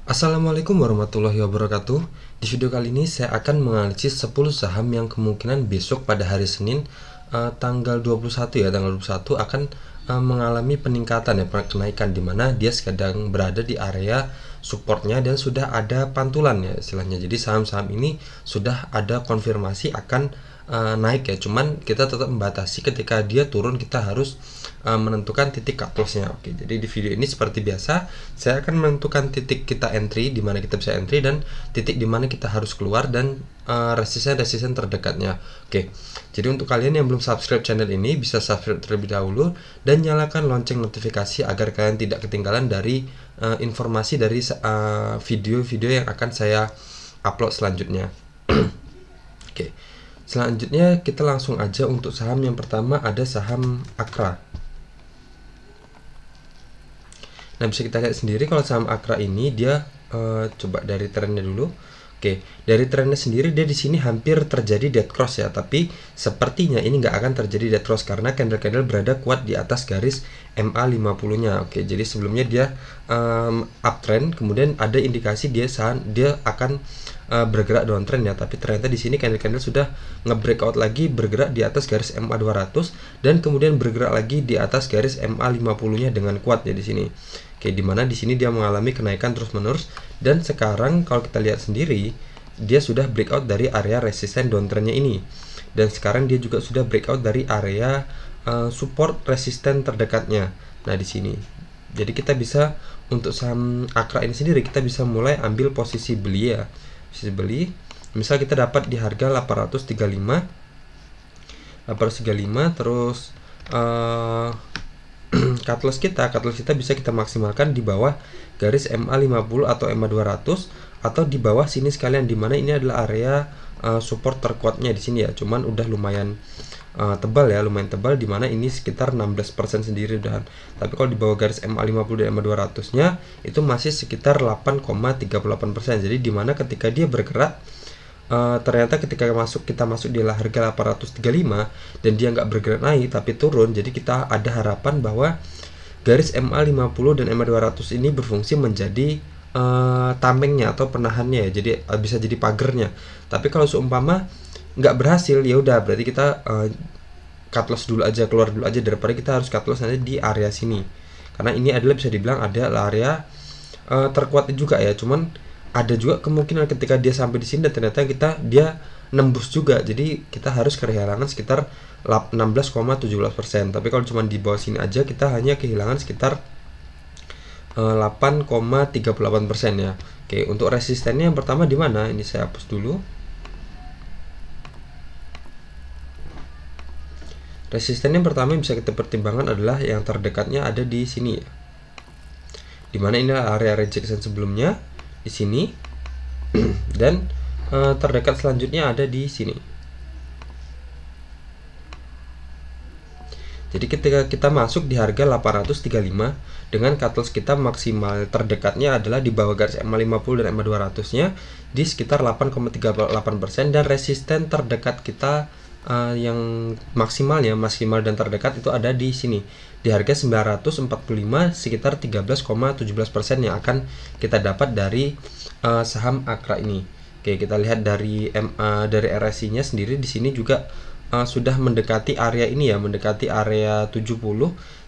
Assalamualaikum warahmatullahi wabarakatuh. Di video kali ini saya akan menganalisis 10 saham yang kemungkinan besok pada hari Senin tanggal 21 ya, tanggal 21 akan mengalami peningkatan ya, kenaikan, di mana dia sedang berada di area supportnya dan sudah ada pantulan ya istilahnya. Jadi saham-saham ini sudah ada konfirmasi akan naik ya, cuman kita tetap membatasi ketika dia turun kita harus menentukan titik cut loss-nya. Oke, jadi di video ini seperti biasa saya akan menentukan titik kita entry, di mana kita bisa entry, dan titik di mana kita harus keluar, dan resisten terdekatnya. Oke, jadi untuk kalian yang belum subscribe channel ini bisa subscribe terlebih dahulu dan nyalakan lonceng notifikasi agar kalian tidak ketinggalan dari informasi dari video-video yang akan saya upload selanjutnya. Oke, selanjutnya kita langsung aja untuk saham yang pertama, ada saham Akra. Nah, bisa kita lihat sendiri kalau saham Akra ini dia coba dari trennya dulu. Oke, dari trennya sendiri dia di sini hampir terjadi dead cross ya, tapi sepertinya ini nggak akan terjadi dead cross karena candle-candle berada kuat di atas garis MA50-nya. Oke, jadi sebelumnya dia uptrend, kemudian ada indikasi dia akan bergerak downtrend ya, tapi ternyata di sini candle-candle sudah nge-breakout lagi, bergerak di atas garis MA200 dan kemudian bergerak lagi di atas garis MA50-nya dengan kuat ya di sini. Oke, dimana di sini dia mengalami kenaikan terus-menerus, dan sekarang kalau kita lihat sendiri dia sudah breakout dari area resisten downtrendnya ini, dan sekarang dia juga sudah breakout dari area support resisten terdekatnya. Nah, di sini jadi kita bisa untuk saham Akra ini sendiri kita bisa mulai ambil posisi beli ya, posisi beli. Misal kita dapat di harga 835 terus cut loss kita bisa kita maksimalkan di bawah garis MA50 atau MA200 atau di bawah sini sekalian, dimana ini adalah area support terkuatnya di sini ya. Cuman udah lumayan tebal ya, lumayan tebal, dimana ini sekitar 16% sendiri udahan. Tapi kalau di bawah garis MA50 dan MA200 nya itu masih sekitar 8,38%. Jadi dimana ketika dia bergerak ternyata ketika kita masuk di harga 835 dan dia nggak bergerak naik tapi turun, jadi kita ada harapan bahwa garis MA50 dan MA200 ini berfungsi menjadi tamengnya atau penahannya ya, jadi bisa jadi pagernya. Tapi kalau seumpama nggak berhasil, ya udah berarti kita cut loss dulu aja, keluar dulu aja, daripada kita harus cut loss nanti di area sini, karena ini adalah bisa dibilang ada area terkuatnya juga ya. Cuman ada juga kemungkinan ketika dia sampai di sini dan ternyata dia nembus juga, jadi kita harus kehilangan sekitar 16,17%. Tapi kalau cuma di bawah sini aja kita hanya kehilangan sekitar 8,38% ya. Oke, untuk resistennya yang pertama di mana? Ini saya hapus dulu. Resisten yang pertama yang bisa kita pertimbangkan adalah yang terdekatnya ada di sini ya, dimana ini area rejection sebelumnya di sini dan terdekat selanjutnya ada di sini. Jadi ketika kita masuk di harga 835 dengan cut loss kita maksimal terdekatnya adalah di bawah garis MA50 dan MA200 nya di sekitar 8,38%, dan resisten terdekat kita yang maksimal dan terdekat itu ada di sini di harga 945, sekitar 13,17% yang akan kita dapat dari saham Akra ini. Oke, kita lihat dari RSI-nya sendiri di sini juga sudah mendekati area ini ya, mendekati area 70.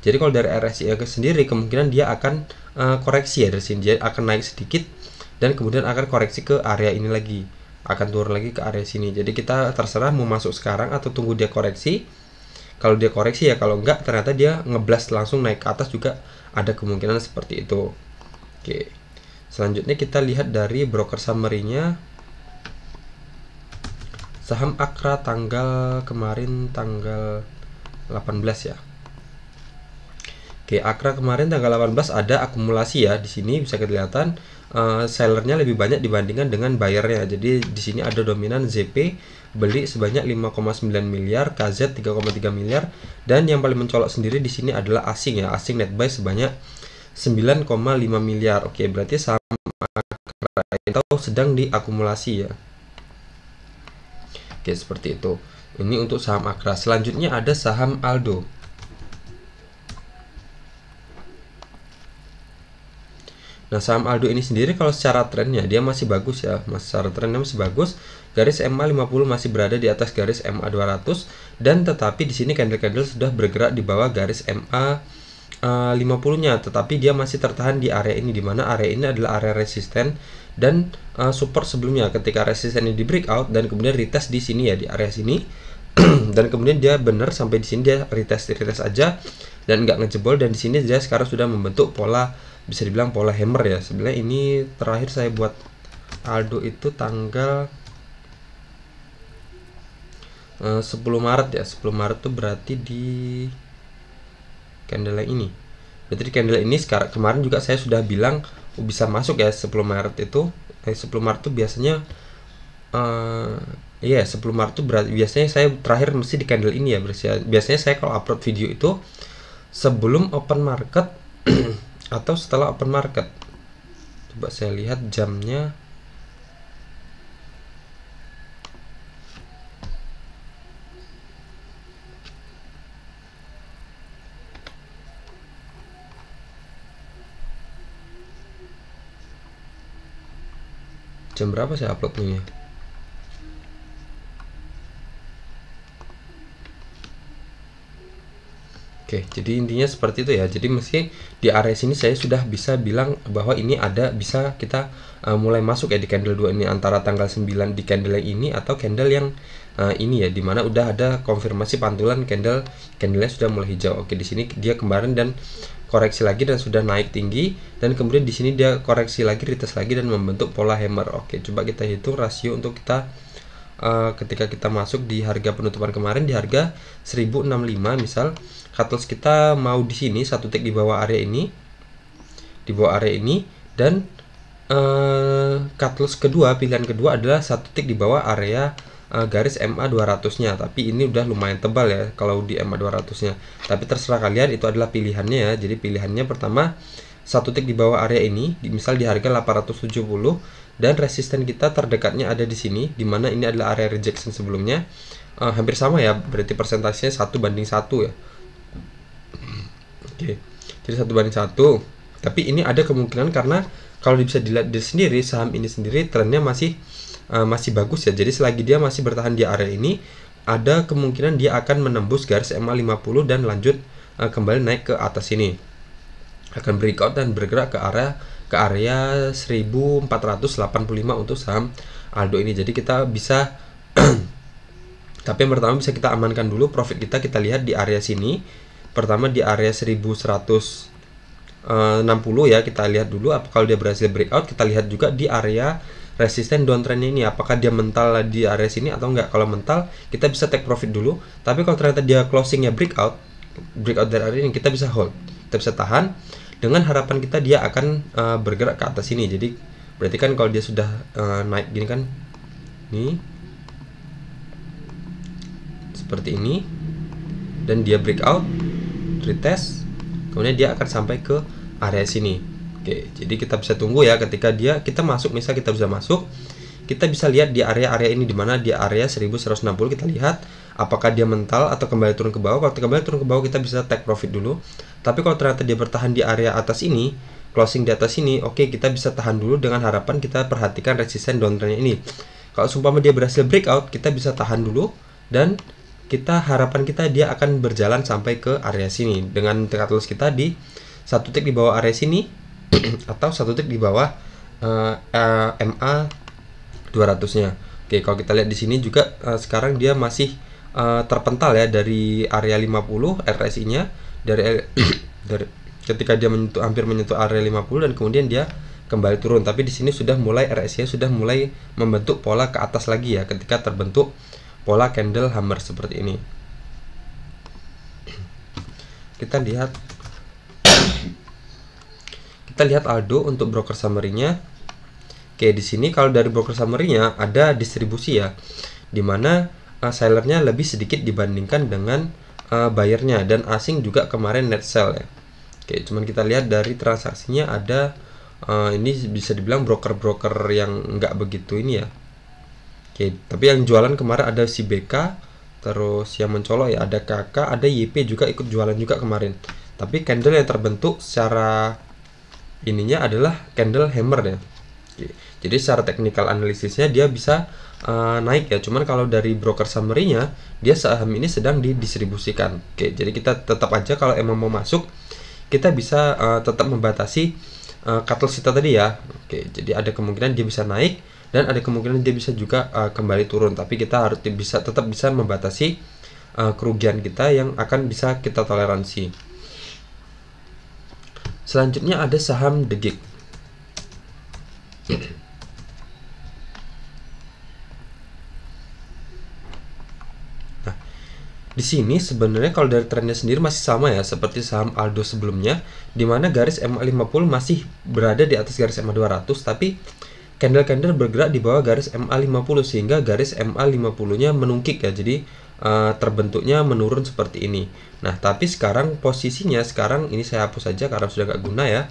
Jadi kalau dari RSI sendiri kemungkinan dia akan koreksi ya dari sini, dia akan naik sedikit dan kemudian akan koreksi ke area ini lagi, akan turun lagi ke area sini. Jadi kita terserah mau masuk sekarang atau tunggu dia koreksi. Kalau dia koreksi ya, kalau enggak ternyata dia ngeblast langsung naik ke atas juga ada kemungkinan seperti itu. Oke, selanjutnya kita lihat dari broker summary-nya saham Akra kemarin tanggal 18 ya. Oke, Akra kemarin tanggal 18 ada akumulasi ya. Di sini bisa kelihatan sellernya lebih banyak dibandingkan dengan buyernya. Jadi di sini ada dominan ZP beli sebanyak 5,9 miliar, KZ 3,3 miliar, dan yang paling mencolok sendiri di sini adalah asing ya. Asing net buy sebanyak 9,5 miliar. Oke, berarti saham Akra itu sedang diakumulasi ya. Oke, seperti itu. Ini untuk saham Akra. Selanjutnya ada saham Aldo. Nah, saham Aldo ini sendiri kalau secara trennya dia masih bagus ya, secara trennya masih bagus. Garis MA 50 masih berada di atas garis MA 200 dan tetapi di sini candle-candle sudah bergerak di bawah garis MA 50-nya, tetapi dia masih tertahan di area ini, di mana area ini adalah area resisten dan support sebelumnya. Ketika resisten ini di breakout dan kemudian retest di sini ya, di area sini dan kemudian dia benar sampai di sini dia retest aja dan nggak ngejebol, dan di sini dia sekarang sudah membentuk pola, bisa dibilang pola hammer ya. Sebenarnya ini terakhir saya buat Aldo itu tanggal 10 Maret ya. 10 Maret tuh berarti di candle ini. Berarti di candle ini sekarang, kemarin juga saya sudah bilang bisa masuk ya 10 Maret itu. 10 Maret tuh biasanya 10 Maret tuh berarti biasanya saya terakhir mesti di candle ini ya. Biasanya saya kalau upload video itu sebelum open market atau setelah open market. Coba saya lihat jamnya. Jam berapa saya uploadnya? Oke, jadi intinya seperti itu ya. Jadi meski di area sini saya sudah bisa bilang bahwa ini ada, bisa kita mulai masuk ya di candle 2 ini, antara tanggal 9 di candle yang ini atau candle yang ini ya, dimana udah ada konfirmasi pantulan candlenya sudah mulai hijau. Oke, di sini dia kemarin dan koreksi lagi dan sudah naik tinggi, dan kemudian di sini dia koreksi lagi, retest lagi dan membentuk pola hammer. Oke, coba kita hitung rasio untuk kita ketika kita masuk di harga penutupan kemarin di harga 1065, misal cut loss kita mau di sini satu tick di bawah area ini, dan cut loss kedua, pilihan kedua adalah satu tick di bawah area garis MA 200-nya. Tapi ini udah lumayan tebal ya kalau di MA 200-nya. Tapi terserah kalian, itu adalah pilihannya ya. Jadi pilihannya pertama satu tick di bawah area ini, misal di harga 870, dan resisten kita terdekatnya ada di sini, dimana ini adalah area rejection sebelumnya. Hampir sama ya, berarti persentasenya 1:1 ya. Oke, jadi 1:1. Tapi ini ada kemungkinan, karena kalau bisa dilihat di sendiri, saham ini sendiri trennya masih bagus ya. Jadi selagi dia masih bertahan di area ini, ada kemungkinan dia akan menembus garis MA 50 dan lanjut kembali naik ke atas ini, akan breakout dan bergerak ke area 1485 untuk saham Aldo ini. Jadi kita bisa tapi yang pertama bisa kita amankan dulu profit kita lihat di area sini. Pertama di area 1160 ya, kita lihat dulu apa kalau dia berhasil breakout. Kita lihat juga di area resisten downtrendnya ini, apakah dia mental di area sini atau enggak. Kalau mental kita bisa take profit dulu, tapi kalau ternyata dia closingnya breakout dari area ini, kita bisa hold, kita bisa tahan dengan harapan kita dia akan bergerak ke atas ini. Jadi berarti kan kalau dia sudah naik gini kan, nih seperti ini, dan dia breakout, retest, kemudian dia akan sampai ke area sini. Oke, jadi kita bisa tunggu ya ketika kita masuk, misal kita bisa masuk, kita bisa lihat di area ini, dimana di area 1160 kita lihat apakah dia mental atau kembali turun ke bawah. Kalau kembali turun ke bawah kita bisa take profit dulu. Tapi kalau ternyata dia bertahan di area atas ini, closing di atas ini, oke, kita bisa tahan dulu dengan harapan kita perhatikan resisten downtrendnya ini. Kalau sumpama dia berhasil breakout, kita bisa tahan dulu dan harapan kita dia akan berjalan sampai ke area sini dengan cut loss kita di satu tick di bawah area sini atau satu tick di bawah MA 200-nya. Oke, kalau kita lihat di sini juga sekarang dia masih terpental ya dari area 50 RSI-nya, dari ketika dia hampir menyentuh area 50 dan kemudian dia kembali turun. Tapi di sini sudah mulai RSI-nya sudah mulai membentuk pola ke atas lagi ya, ketika terbentuk pola candle hammer seperti ini. Kita lihat Aldo untuk broker summary-nya. Oke, di sini kalau dari broker summary-nya ada distribusi ya, dimana sellernya lebih sedikit dibandingkan dengan buyernya, dan asing juga kemarin net sell ya. Oke, cuman kita lihat dari transaksinya ada ini bisa dibilang broker-broker yang nggak begitu ini ya. Oke, tapi yang jualan kemarin ada si BK, terus yang mencolok ya ada KK, ada YP juga ikut jualan juga kemarin. Tapi candle yang terbentuk secara ininya adalah candle hammer ya. Jadi secara technical analisisnya dia bisa naik ya. Cuman kalau dari broker summary-nya, dia saham ini sedang didistribusikan. Oke, jadi kita tetap aja kalau emang mau masuk, kita bisa tetap membatasi cut loss kita tadi ya. Oke, jadi ada kemungkinan dia bisa naik dan ada kemungkinan dia bisa juga kembali turun. Tapi kita harus tetap bisa membatasi kerugian kita yang akan bisa kita toleransi. Selanjutnya ada saham The Gig. Nah, di sini sebenarnya kalau dari trennya sendiri masih sama ya seperti saham Aldo sebelumnya, di mana garis MA50 masih berada di atas garis MA200, tapi candle-candle bergerak di bawah garis MA50 sehingga garis MA50-nya menungkik ya. Jadi terbentuknya menurun seperti ini. Nah, tapi sekarang posisinya ini saya hapus saja karena sudah nggak guna ya.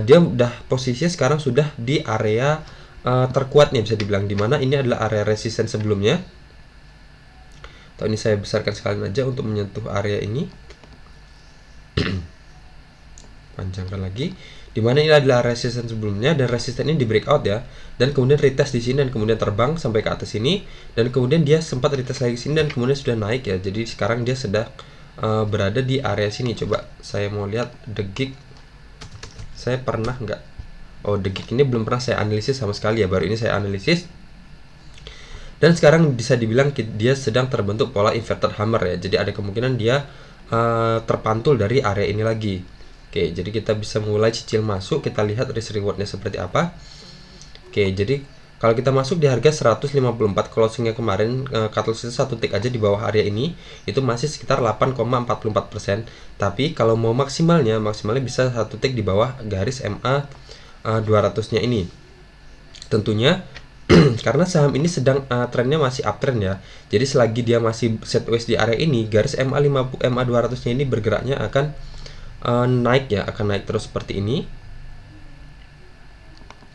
Dia udah posisinya sekarang sudah di area terkuatnya bisa dibilang, dimana ini adalah area resisten sebelumnya. Atau ini saya besarkan sekalian aja untuk menyentuh area ini. Panjangkan lagi, dimana ini adalah resisten sebelumnya dan resisten ini di breakout ya, dan kemudian retest di sini dan kemudian terbang sampai ke atas sini, dan kemudian dia sempat retest lagi sini dan kemudian sudah naik ya. Jadi sekarang dia sedang berada di area sini. Coba saya mau lihat The Gig, saya pernah nggak? Oh, The Gig ini belum pernah saya analisis sama sekali ya, baru ini saya analisis. Dan sekarang bisa dibilang dia sedang terbentuk pola inverted hammer ya. Jadi ada kemungkinan dia terpantul dari area ini lagi. Oke, jadi kita bisa mulai cicil masuk, kita lihat risk rewardnya seperti apa. Oke, jadi kalau kita masuk di harga 154, closingnya kemarin cut loss itu satu tick aja di bawah area ini, itu masih sekitar 8,44%. Tapi kalau mau maksimalnya bisa satu tick di bawah garis MA 200 nya ini. Tentunya karena saham ini sedang trennya masih uptrend ya. Jadi selagi dia masih sideways di area ini, garis MA 200 nya ini bergeraknya akan naik ya, akan naik terus seperti ini.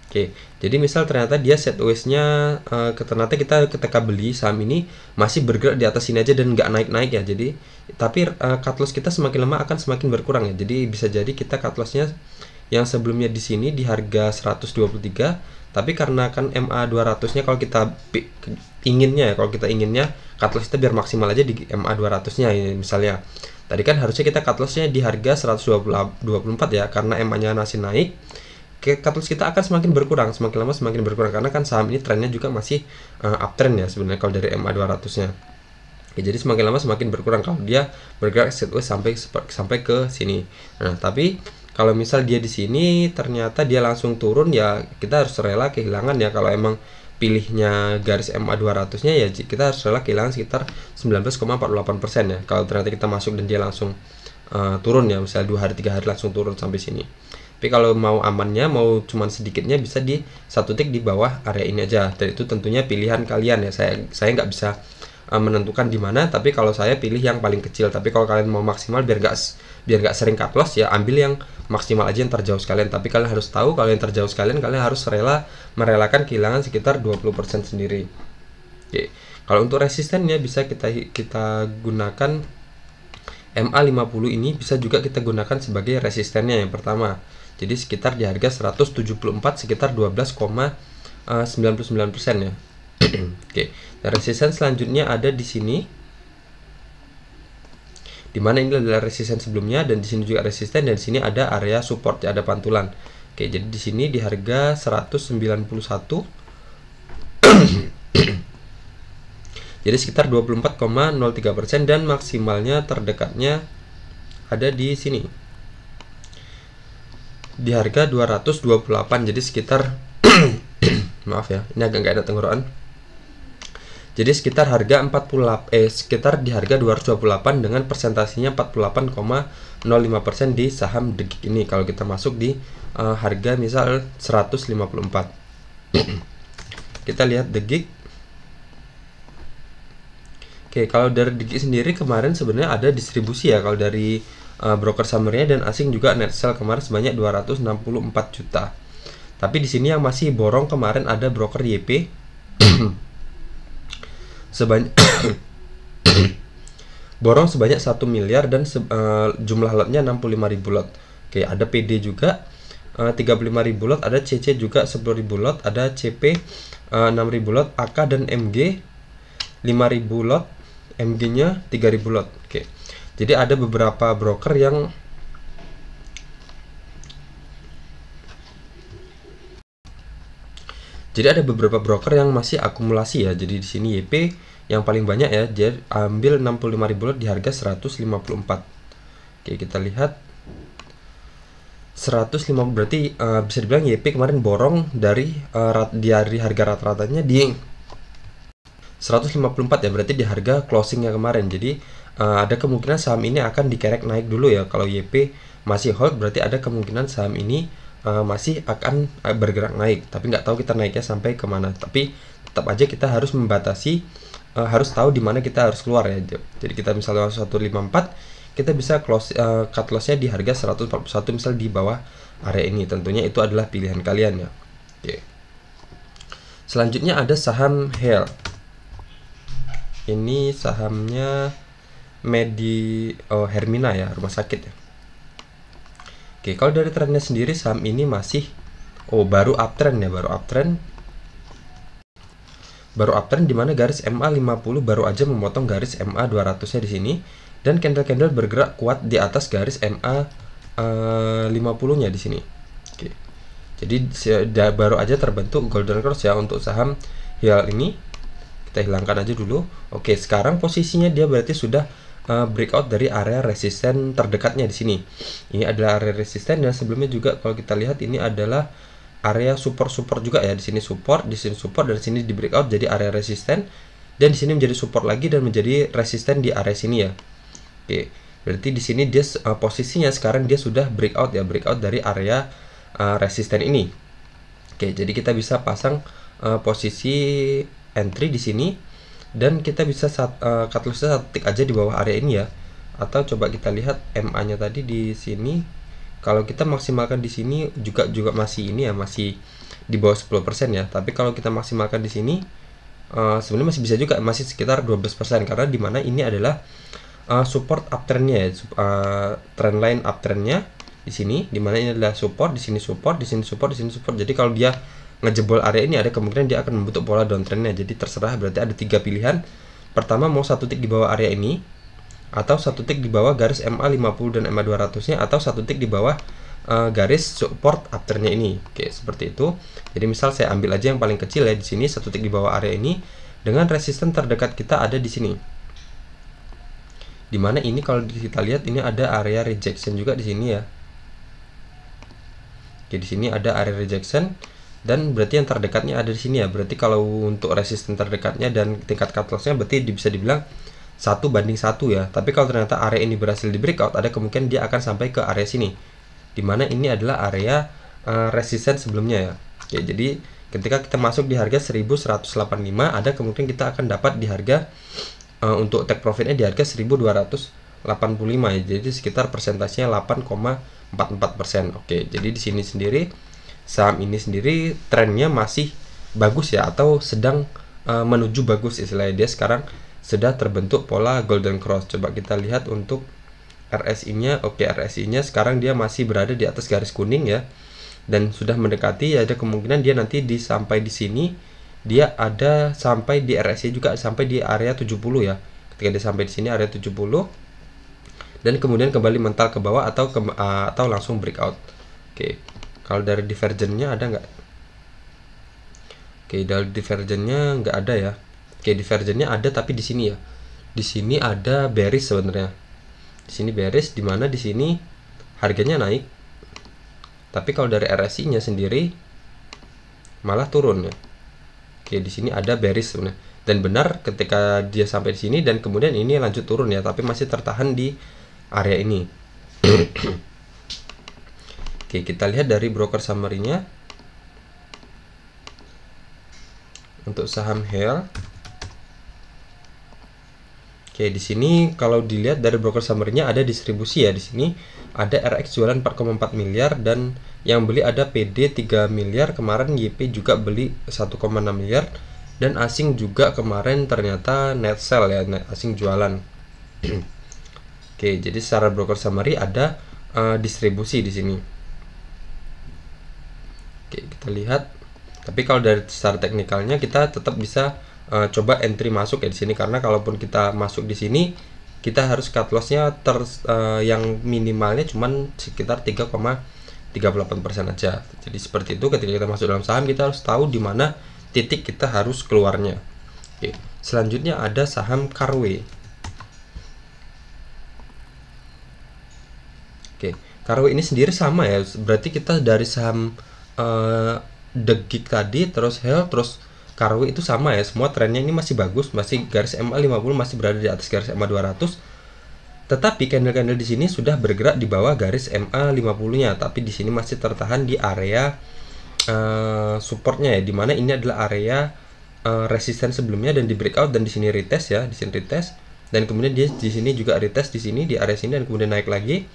Oke, jadi misal ternyata dia sideways-nya ternyata kita ketika beli saham ini masih bergerak di atas sini aja dan nggak naik-naik ya. Jadi tapi cut loss kita semakin lama akan semakin berkurang ya. Jadi bisa jadi kita cut loss-nya yang sebelumnya di sini di harga 123, tapi karena kan MA 200-nya kalau kita inginnya cut loss kita biar maksimal aja di MA 200-nya ini misalnya. Tadi kan harusnya kita cut loss-nya di harga 124 ya, karena MA-nya masih naik. Cut loss kita akan semakin berkurang, semakin lama semakin berkurang, karena kan saham ini trennya juga masih uptrend ya sebenarnya kalau dari MA 200-nya. Ya, jadi semakin lama semakin berkurang kalau dia bergerak sideways sampai ke sini. Nah, tapi kalau misal dia di sini ternyata dia langsung turun ya, kita harus rela kehilangan ya. Kalau emang pilihnya garis MA 200-nya ya kita harus rela kehilangan sekitar 19,48% ya. Kalau ternyata kita masuk dan dia langsung turun ya, misalnya 2 hari 3 hari langsung turun sampai sini. Tapi kalau mau amannya, mau cuman sedikitnya, bisa di satu tick di bawah area ini aja. Dan itu tentunya pilihan kalian ya. Saya nggak bisa menentukan di mana, tapi kalau saya pilih yang paling kecil. Tapi kalau kalian mau maksimal biar nggak sering cut loss ya, ambil yang maksimal aja yang terjauh sekalian. Tapi kalian harus tahu kalau yang terjauh sekalian kalian harus merelakan kehilangan sekitar 20% sendiri. Oke. Kalau untuk resistennya bisa kita gunakan MA 50 ini, bisa juga kita gunakan sebagai resistennya yang pertama. Jadi sekitar di harga 174 sekitar 12,99% ya. Oke. Dan resisten selanjutnya ada di sini, dimana ini adalah resisten sebelumnya dan di sini juga resisten, dan di sini ada area support ya, ada pantulan. Oke, jadi di sini di harga 191 jadi sekitar 24,03%, dan maksimalnya terdekatnya ada di sini di harga 228, jadi sekitar maaf ya, ini agak nggak ada tenggorokan. Jadi sekitar harga sekitar di harga 228 dengan persentasinya 48,05% di saham The Gig ini kalau kita masuk di harga misal 154. Kita lihat The Gig. Oke, kalau dari The Gig sendiri kemarin sebenarnya ada distribusi ya, kalau dari broker summary-nya dan asing juga net sell kemarin sebanyak 264 juta. Tapi di sini yang masih borong kemarin ada broker YP sebanyak borong sebanyak 1 miliar dan jumlah lotnya 65.000 lot. Oke, ada PD juga 35.000 lot, ada CC juga 10.000 lot, ada CP 6.000 lot, AK dan MG 5.000 lot, MG-nya 3.000 lot. Oke. Jadi ada beberapa broker yang masih akumulasi ya. Jadi di sini YP yang paling banyak ya, dia ambil 65.000 lot di harga 154. Oke, kita lihat 150 berarti bisa dibilang YP kemarin borong dari harga rata-ratanya di 154 ya, berarti di harga closingnya kemarin. Jadi ada kemungkinan saham ini akan dikerek naik dulu ya. Kalau YP masih hold, berarti ada kemungkinan saham ini masih akan bergerak naik, tapi nggak tahu kita naiknya sampai kemana. Tapi tetap aja kita harus membatasi, harus tahu di mana kita harus keluar ya. Jadi kita misalnya 154, kita bisa close cut lossnya di harga 141, misal di bawah area ini. Tentunya itu adalah pilihan kalian ya. Oke. Selanjutnya ada saham HEL. Ini sahamnya Hermina ya, rumah sakit ya. Oke, kalau dari trennya sendiri saham ini masih baru uptrend ya, baru uptrend di mana garis MA 50 baru aja memotong garis MA 200-nya di sini, dan candle-candle bergerak kuat di atas garis MA 50-nya di sini. Oke. Jadi baru aja terbentuk golden cross ya untuk saham HEL ini. Kita hilangkan aja dulu. Oke, sekarang posisinya dia berarti sudah breakout dari area resisten terdekatnya di sini. Ini adalah area resisten, dan sebelumnya juga kalau kita lihat ini adalah area support juga ya. Di sini support, di sini support, dan di sini di breakout jadi area resisten, dan di sini menjadi support lagi dan menjadi resisten di area sini ya. Oke, berarti di sini dia posisinya sekarang dia sudah breakout ya, breakout dari area resisten ini. Oke, jadi kita bisa pasang posisi entry di sini, dan kita bisa cut loss-nya 1 tick aja di bawah area ini ya. Atau coba kita lihat MA-nya tadi di sini. Kalau kita maksimalkan di sini juga masih ini ya, masih di bawah 10% ya. Tapi kalau kita maksimalkan di sini sebenarnya masih bisa juga, masih sekitar 12%, karena dimana ini adalah support uptrendnya ya, trendline uptrendnya di sini, dimana ini adalah support, di sini support, di sini support, di sini support. Jadi kalau dia ngejebol area ini, ada kemungkinan dia akan membentuk pola downtrendnya. Jadi terserah, berarti ada 3 pilihan. Pertama, mau 1 tick di bawah area ini, atau 1 tick di bawah garis MA 50 dan MA 200-nya, atau 1 tick di bawah garis support uptrendnya ini. Oke, seperti itu. Jadi misal saya ambil aja yang paling kecil ya di sini, 1 tick di bawah area ini, dengan resisten terdekat kita ada di sini. Dimana ini kalau kita lihat ini ada area rejection juga di sini ya. Oke, di sini ada area rejection, dan berarti yang terdekatnya ada di sini ya. Berarti kalau untuk resisten terdekatnya dan tingkat cut loss-nya berarti bisa dibilang 1:1 ya. Tapi kalau ternyata area ini berhasil di breakout, ada kemungkinan dia akan sampai ke area sini, dimana ini adalah area resisten sebelumnya ya. Oke, jadi ketika kita masuk di harga 1185, ada kemungkinan kita akan dapat di harga untuk take profitnya di harga 1285 ya. Jadi sekitar persentasenya 8,44%. Oke, jadi di sini sendiri saham ini sendiri trennya masih bagus ya, atau sedang menuju bagus istilahnya. Dia sekarang sudah terbentuk pola golden cross. Coba kita lihat untuk RSI-nya. Oke, RSI-nya sekarang dia masih berada di atas garis kuning ya, dan sudah mendekati ya. Ada kemungkinan dia nanti sampai di sini dia ada sampai di RSI juga, sampai di area 70 ya. Ketika dia sampai di sini area 70, dan kemudian kembali mental ke bawah atau langsung breakout. Oke. Kalau dari divergennya ada nggak? Oke, dari divergennya nggak ada ya. Oke, divergennya ada tapi di sini ya. Di sini ada bearish sebenarnya. Di sini bearish, di mana di sini harganya naik. Tapi kalau dari RSI-nya sendiri malah turun ya. Oke, di sini ada bearish sebenarnya. Dan benar ketika dia sampai di sini dan kemudian ini lanjut turun ya, tapi masih tertahan di area ini. Oke, kita lihat dari broker summary-nya. Untuk saham HEL. Oke, di sini kalau dilihat dari broker summary-nya ada distribusi ya. Di sini ada RX jualan 4,4 miliar, dan yang beli ada PD 3 miliar, kemarin YP juga beli 1,6 miliar, dan asing juga kemarin ternyata net sell ya, asing jualan. Oke, jadi secara broker summary ada distribusi di sini. Oke, kita lihat. Tapi kalau dari secara teknikalnya kita tetap bisa coba entry masuk ya di sini, karena kalaupun kita masuk di sini kita harus cut lossnya yang minimalnya cuman sekitar 3,38% aja. Jadi seperti itu, ketika kita masuk dalam saham kita harus tahu di mana titik kita harus keluarnya. Oke, selanjutnya ada saham Carway. Oke, Carway ini sendiri sama ya, berarti kita dari saham The Gig tadi, terus Health, terus Carway itu sama ya, semua trennya ini masih bagus, masih garis MA 50 masih berada di atas garis MA 200. Tetapi candle-candle di sini sudah bergerak di bawah garis MA 50-nya, tapi di sini masih tertahan di area supportnya ya, dimana ini adalah area resisten sebelumnya dan di breakout, dan di sini retest ya, di sini retest, dan kemudian dia di sini juga retest di sini di area sini, dan kemudian naik lagi,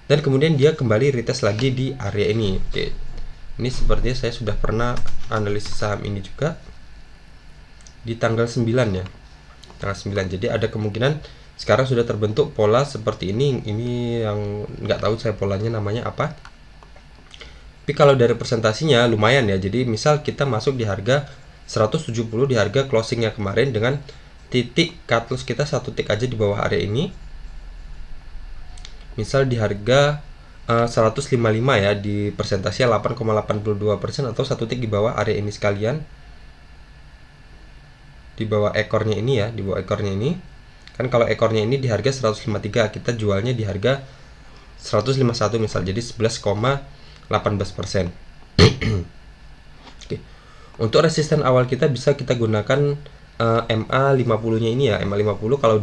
dan kemudian dia kembali retest lagi di area ini. Oke. Ini sepertinya saya sudah pernah analisis saham ini juga di tanggal 9 ya. Tanggal 9. Jadi ada kemungkinan sekarang sudah terbentuk pola seperti ini. Ini yang nggak tahu saya polanya namanya apa. Tapi kalau dari presentasinya lumayan ya. Jadi misal kita masuk di harga 170 di harga closingnya kemarin, dengan titik cut loss kita satu tick aja di bawah area ini. Misal di harga 155 ya, di persentasinya 8,82% atau satu tick di bawah area ini sekalian, di bawah ekornya ini ya, di bawah ekornya ini kan. Kalau ekornya ini di harga 153, kita jualnya di harga 151 misal, jadi 11,18%. Oke. Untuk resisten awal kita bisa kita gunakan MA 50 nya ini ya, MA 50. Kalau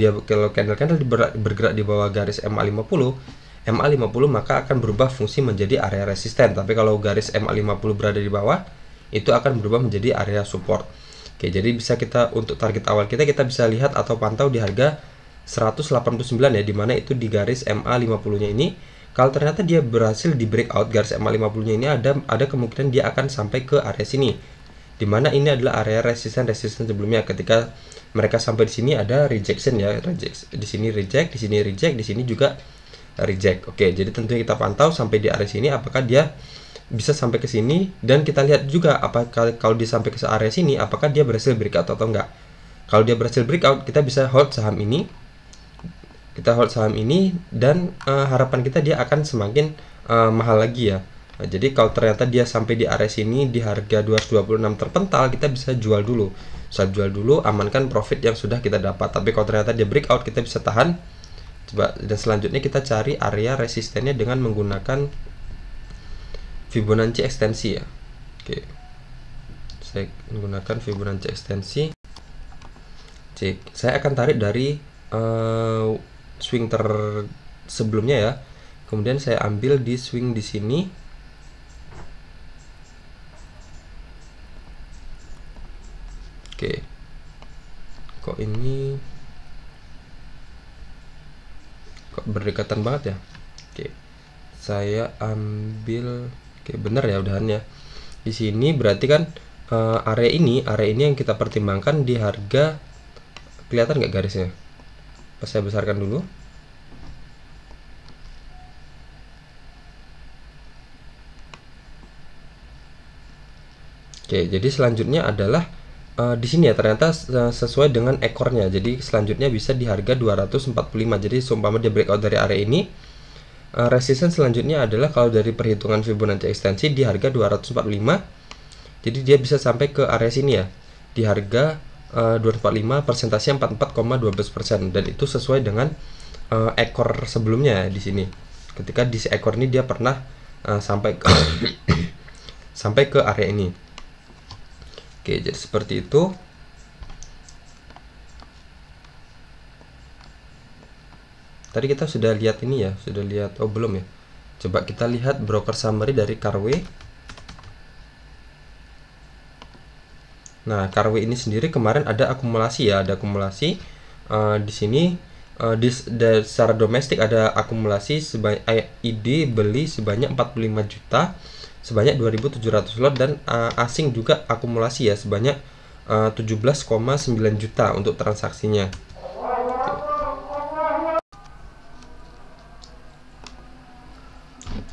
candle-candle bergerak di bawah garis MA 50, maka akan berubah fungsi menjadi area resisten. Tapi kalau garis MA 50 berada di bawah, itu akan berubah menjadi area support. Oke, jadi bisa kita untuk target awal kita bisa lihat atau pantau di harga 189 ya, dimana itu di garis MA 50 nya ini. Kalau ternyata dia berhasil di breakout garis MA 50 nya ini, ada kemungkinan dia akan sampai ke area sini, dimana ini adalah area resisten sebelumnya. Ketika mereka sampai di sini ada rejection ya, di sini reject, di sini reject, di sini juga reject. Oke, jadi tentunya kita pantau sampai di area sini apakah dia bisa sampai ke sini, dan kita lihat juga apakah kalau dia sampai ke area sini apakah dia berhasil breakout atau enggak. Kalau dia berhasil breakout, kita bisa hold saham ini. Kita hold saham ini, dan harapan kita dia akan semakin mahal lagi ya. Nah, jadi kalau ternyata dia sampai di area sini di harga 226 terpental, kita bisa jual dulu. Bisa jual dulu, amankan profit yang sudah kita dapat. Tapi kalau ternyata dia breakout, kita bisa tahan. Coba, dan selanjutnya kita cari area resistennya dengan menggunakan Fibonacci ekstensi ya. Oke. Saya menggunakan Fibonacci ekstensi. Cek. Saya akan tarik dari swing sebelumnya ya. Kemudian saya ambil di swing di sini. Oke. Kok ini berdekatan banget ya. Oke, saya ambil. Oke, bener ya udahan ya. Di sini berarti kan area ini yang kita pertimbangkan di harga, kelihatan nggak garisnya? Pas saya besarkan dulu. Oke, jadi selanjutnya adalah di sini ya, ternyata sesuai dengan ekornya. Jadi selanjutnya bisa di harga 245. Jadi seumpama dia breakout dari area ini, resisten selanjutnya adalah kalau dari perhitungan Fibonacci ekstensi di harga 245. Jadi dia bisa sampai ke area sini ya, di harga 245, persentasinya 44,12%, dan itu sesuai dengan ekor sebelumnya ya, di sini. Ketika di ekor ini dia pernah sampai ke sampai ke area ini. Oke, jadi seperti itu. Tadi kita sudah lihat ini ya, sudah lihat, oh belum ya. Coba kita lihat broker summary dari Carway. Nah, Carway ini sendiri kemarin ada akumulasi ya, ada akumulasi di sini secara domestik ada akumulasi sebanyak ID beli sebanyak 45 juta. Sebanyak 2.700 lot, dan asing juga akumulasi ya sebanyak 17,9 juta untuk transaksinya.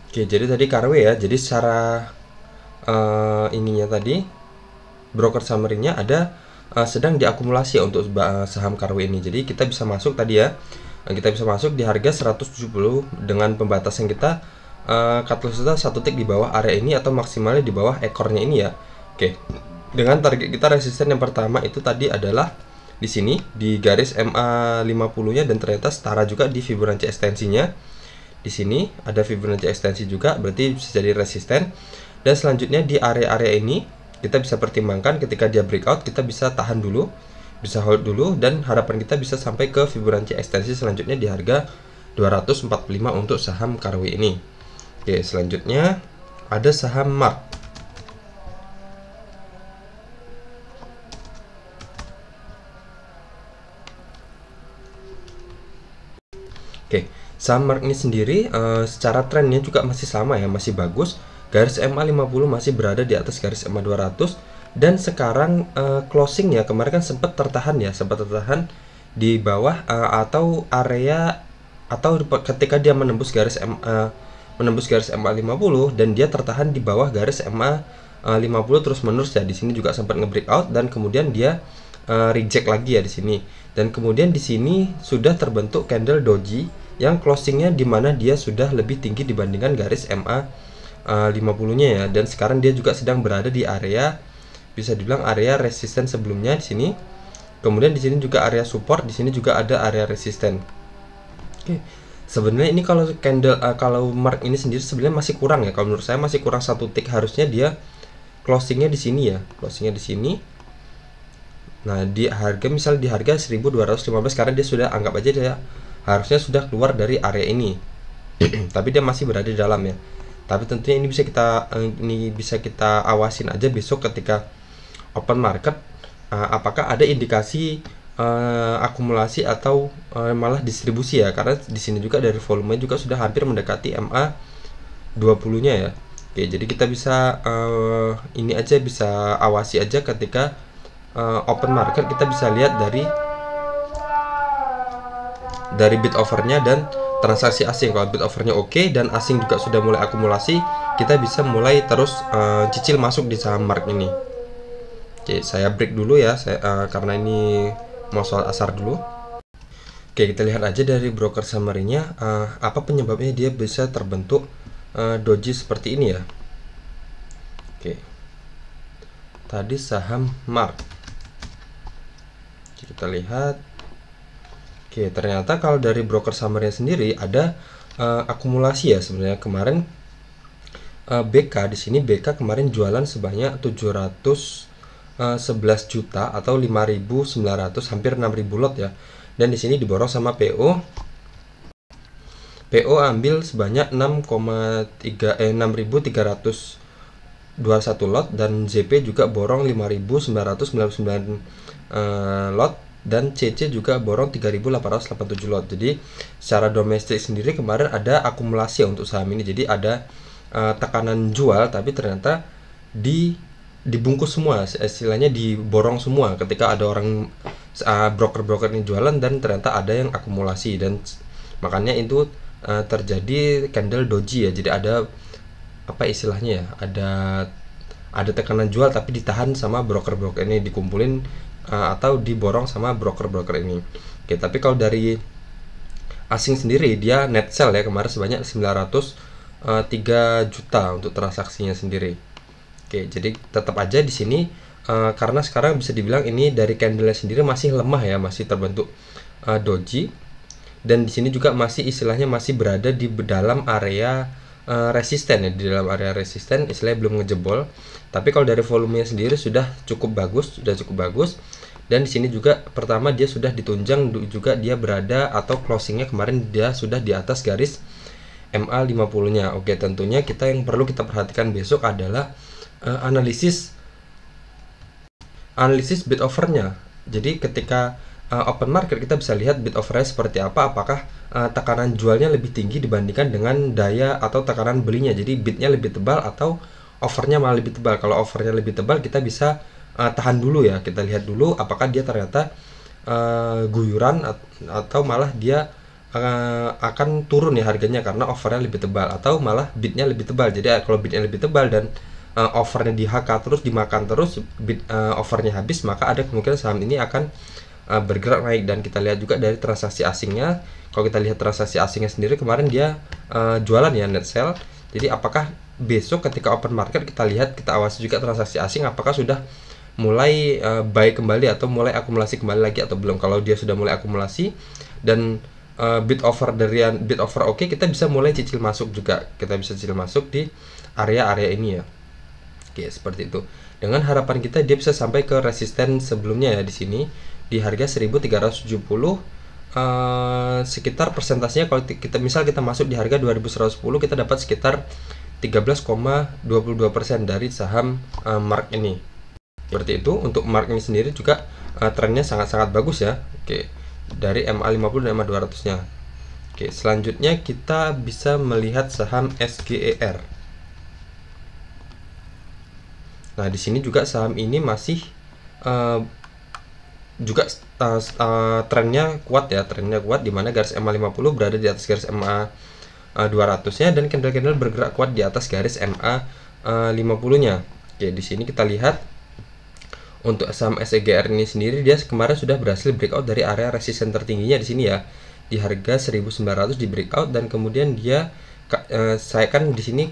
Oke, jadi tadi Carway ya. Jadi secara ininya tadi, broker summary-nya ada sedang diakumulasi untuk saham Kargo ini. Jadi kita bisa masuk tadi ya, kita bisa masuk di harga 170 dengan pembatasan kita cut loss kita 1 tick di bawah area ini atau maksimalnya di bawah ekornya ini ya. Oke. Dengan target kita resisten yang pertama itu tadi adalah di sini di garis MA 50-nya, dan ternyata setara juga di Fibonacci ekstensinya. Di sini ada Fibonacci ekstensi juga, berarti bisa jadi resisten. Dan selanjutnya di area-area ini kita bisa pertimbangkan ketika dia breakout, kita bisa tahan dulu, bisa hold dulu, dan harapan kita bisa sampai ke Fibonacci ekstensi selanjutnya di harga 245 untuk saham Karwi ini. Oke, selanjutnya ada saham Mark. Oke, saham Mark ini sendiri secara trennya juga masih sama ya, masih bagus. Garis MA 50 masih berada di atas garis MA 200, dan sekarang closingnya kemarin kan sempat tertahan ya, di bawah atau area, atau ketika dia menembus garis MA 50 dan dia tertahan di bawah garis MA 50 terus menerus ya. Di sini juga sempat nge-breakout dan kemudian dia reject lagi ya di sini. Dan kemudian di sini sudah terbentuk candle doji yang closingnya di mana dia sudah lebih tinggi dibandingkan garis MA 50-nya ya, dan sekarang dia juga sedang berada di area, bisa dibilang area resisten sebelumnya di sini. Kemudian di sini juga area support, di sini juga ada area resisten. Oke. Sebenarnya ini kalau candle kalau mark ini sendiri sebenarnya masih kurang ya. Kalau menurut saya masih kurang 1 tick, harusnya dia closingnya di sini ya. Closingnya di sini. Nah, di harga misal di harga 1215, karena dia sudah, anggap aja dia harusnya sudah keluar dari area ini. Tapi dia masih berada di dalam ya. Tapi tentunya ini bisa kita awasin aja besok ketika open market, apakah ada indikasi akumulasi atau malah distribusi ya, karena di sini juga dari volume juga sudah hampir mendekati MA 20-nya ya. Oke, jadi kita bisa ini aja bisa awasi aja ketika open market, kita bisa lihat dari bid overnya dan transaksi asing. Kalau bid overnya oke dan asing juga sudah mulai akumulasi, kita bisa mulai terus cicil masuk di saham Mark ini. Oke, saya break dulu ya, karena ini mau soal asar dulu. Oke, kita lihat aja dari broker summary-nya apa penyebabnya dia bisa terbentuk doji seperti ini ya. Oke, tadi saham Mark, kita lihat. Oke, ternyata kalau dari broker summary sendiri ada akumulasi ya sebenarnya. Kemarin BK di sini, BK kemarin jualan sebanyak 711 juta atau 5.900, hampir 6.000 lot ya. Dan di sini diborong sama PO. PO ambil sebanyak 6.321 lot, dan JP juga borong 5.999 lot, dan CC juga borong 3.887 lot. Jadi secara domestik sendiri kemarin ada akumulasi untuk saham ini. Jadi ada tekanan jual, tapi ternyata dibungkus semua, istilahnya diborong semua ketika ada orang broker-broker ini jualan, dan ternyata ada yang akumulasi, dan makanya itu terjadi candle doji ya. Jadi ada apa istilahnya ya, ada tekanan jual tapi ditahan sama broker-broker ini, dikumpulin atau diborong sama broker-broker ini. Oke, tapi kalau dari asing sendiri dia net sell ya kemarin sebanyak 903 juta untuk transaksinya sendiri. Oke, jadi tetap aja di sini karena sekarang bisa dibilang ini dari candle sendiri masih lemah ya, masih terbentuk doji, dan di sini juga masih istilahnya masih berada di dalam area resisten ya, di dalam area resisten, istilahnya belum ngejebol. Tapi kalau dari volumenya sendiri sudah cukup bagus, dan di sini juga pertama dia sudah ditunjang, juga dia berada atau closingnya kemarin dia sudah di atas garis MA 50-nya. Oke, tentunya yang perlu kita perhatikan besok adalah analisis bid overnya. Jadi ketika open market kita bisa lihat bid overnya seperti apa, apakah tekanan jualnya lebih tinggi dibandingkan dengan daya atau tekanan belinya. Jadi bidnya lebih tebal atau overnya malah lebih tebal. Kalau overnya lebih tebal, kita bisa tahan dulu ya, kita lihat dulu apakah dia ternyata guyuran atau malah dia akan turun ya harganya karena overnya lebih tebal, atau malah bidnya lebih tebal. Jadi kalau bidnya lebih tebal dan overnya di HK terus, dimakan terus, overnya habis, maka ada kemungkinan saham ini akan bergerak naik. Dan kita lihat juga dari transaksi asingnya. Kalau kita lihat transaksi asingnya sendiri kemarin dia jualan ya, net sell. Jadi apakah besok ketika open market kita lihat, kita awasi juga transaksi asing apakah sudah mulai buy kembali atau mulai akumulasi kembali lagi atau belum. Kalau dia sudah mulai akumulasi dan bid offer oke, kita bisa mulai cicil masuk juga. Kita bisa cicil masuk di area-area ini ya. Oke, seperti itu. Dengan harapan kita dia bisa sampai ke resisten sebelumnya ya, di sini di harga 1370. Sekitar persentasenya kalau kita masuk di harga 2110, kita dapat sekitar 13,22% dari saham Mark ini. Seperti itu. Untuk Mark ini sendiri juga trennya sangat-sangat bagus ya. Oke, dari MA50 dan MA200 nya. Oke, selanjutnya kita bisa melihat saham SGER. Nah, di sini juga saham ini masih juga trennya kuat ya, di mana garis MA50 berada di atas garis MA200-nya dan candle-candle bergerak kuat di atas garis MA50-nya. Oke, di sini kita lihat untuk saham SGER ini sendiri dia kemarin sudah berhasil breakout dari area resisten tertingginya di sini ya, di harga 1900 di breakout, dan kemudian dia saya kan di sini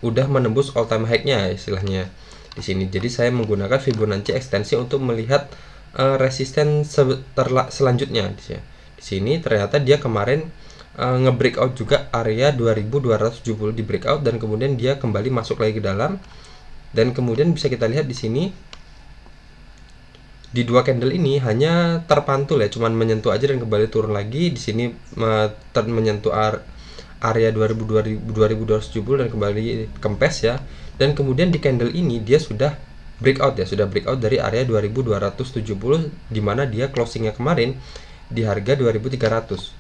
udah menembus all time high-nya istilahnya di sini. Jadi saya menggunakan Fibonacci ekstensi untuk melihat resisten selanjutnya. Di sini ternyata dia kemarin nge-breakout juga area 2270 di breakout, dan kemudian dia kembali masuk lagi ke dalam, dan kemudian bisa kita lihat di sini di dua candle ini hanya terpantul ya, cuman menyentuh aja dan kembali turun lagi. Di sini menyentuh area 2270 dan kembali kempes ya, dan kemudian di candle ini dia sudah breakout dari area 2270, di mana dia closingnya kemarin di harga 2300.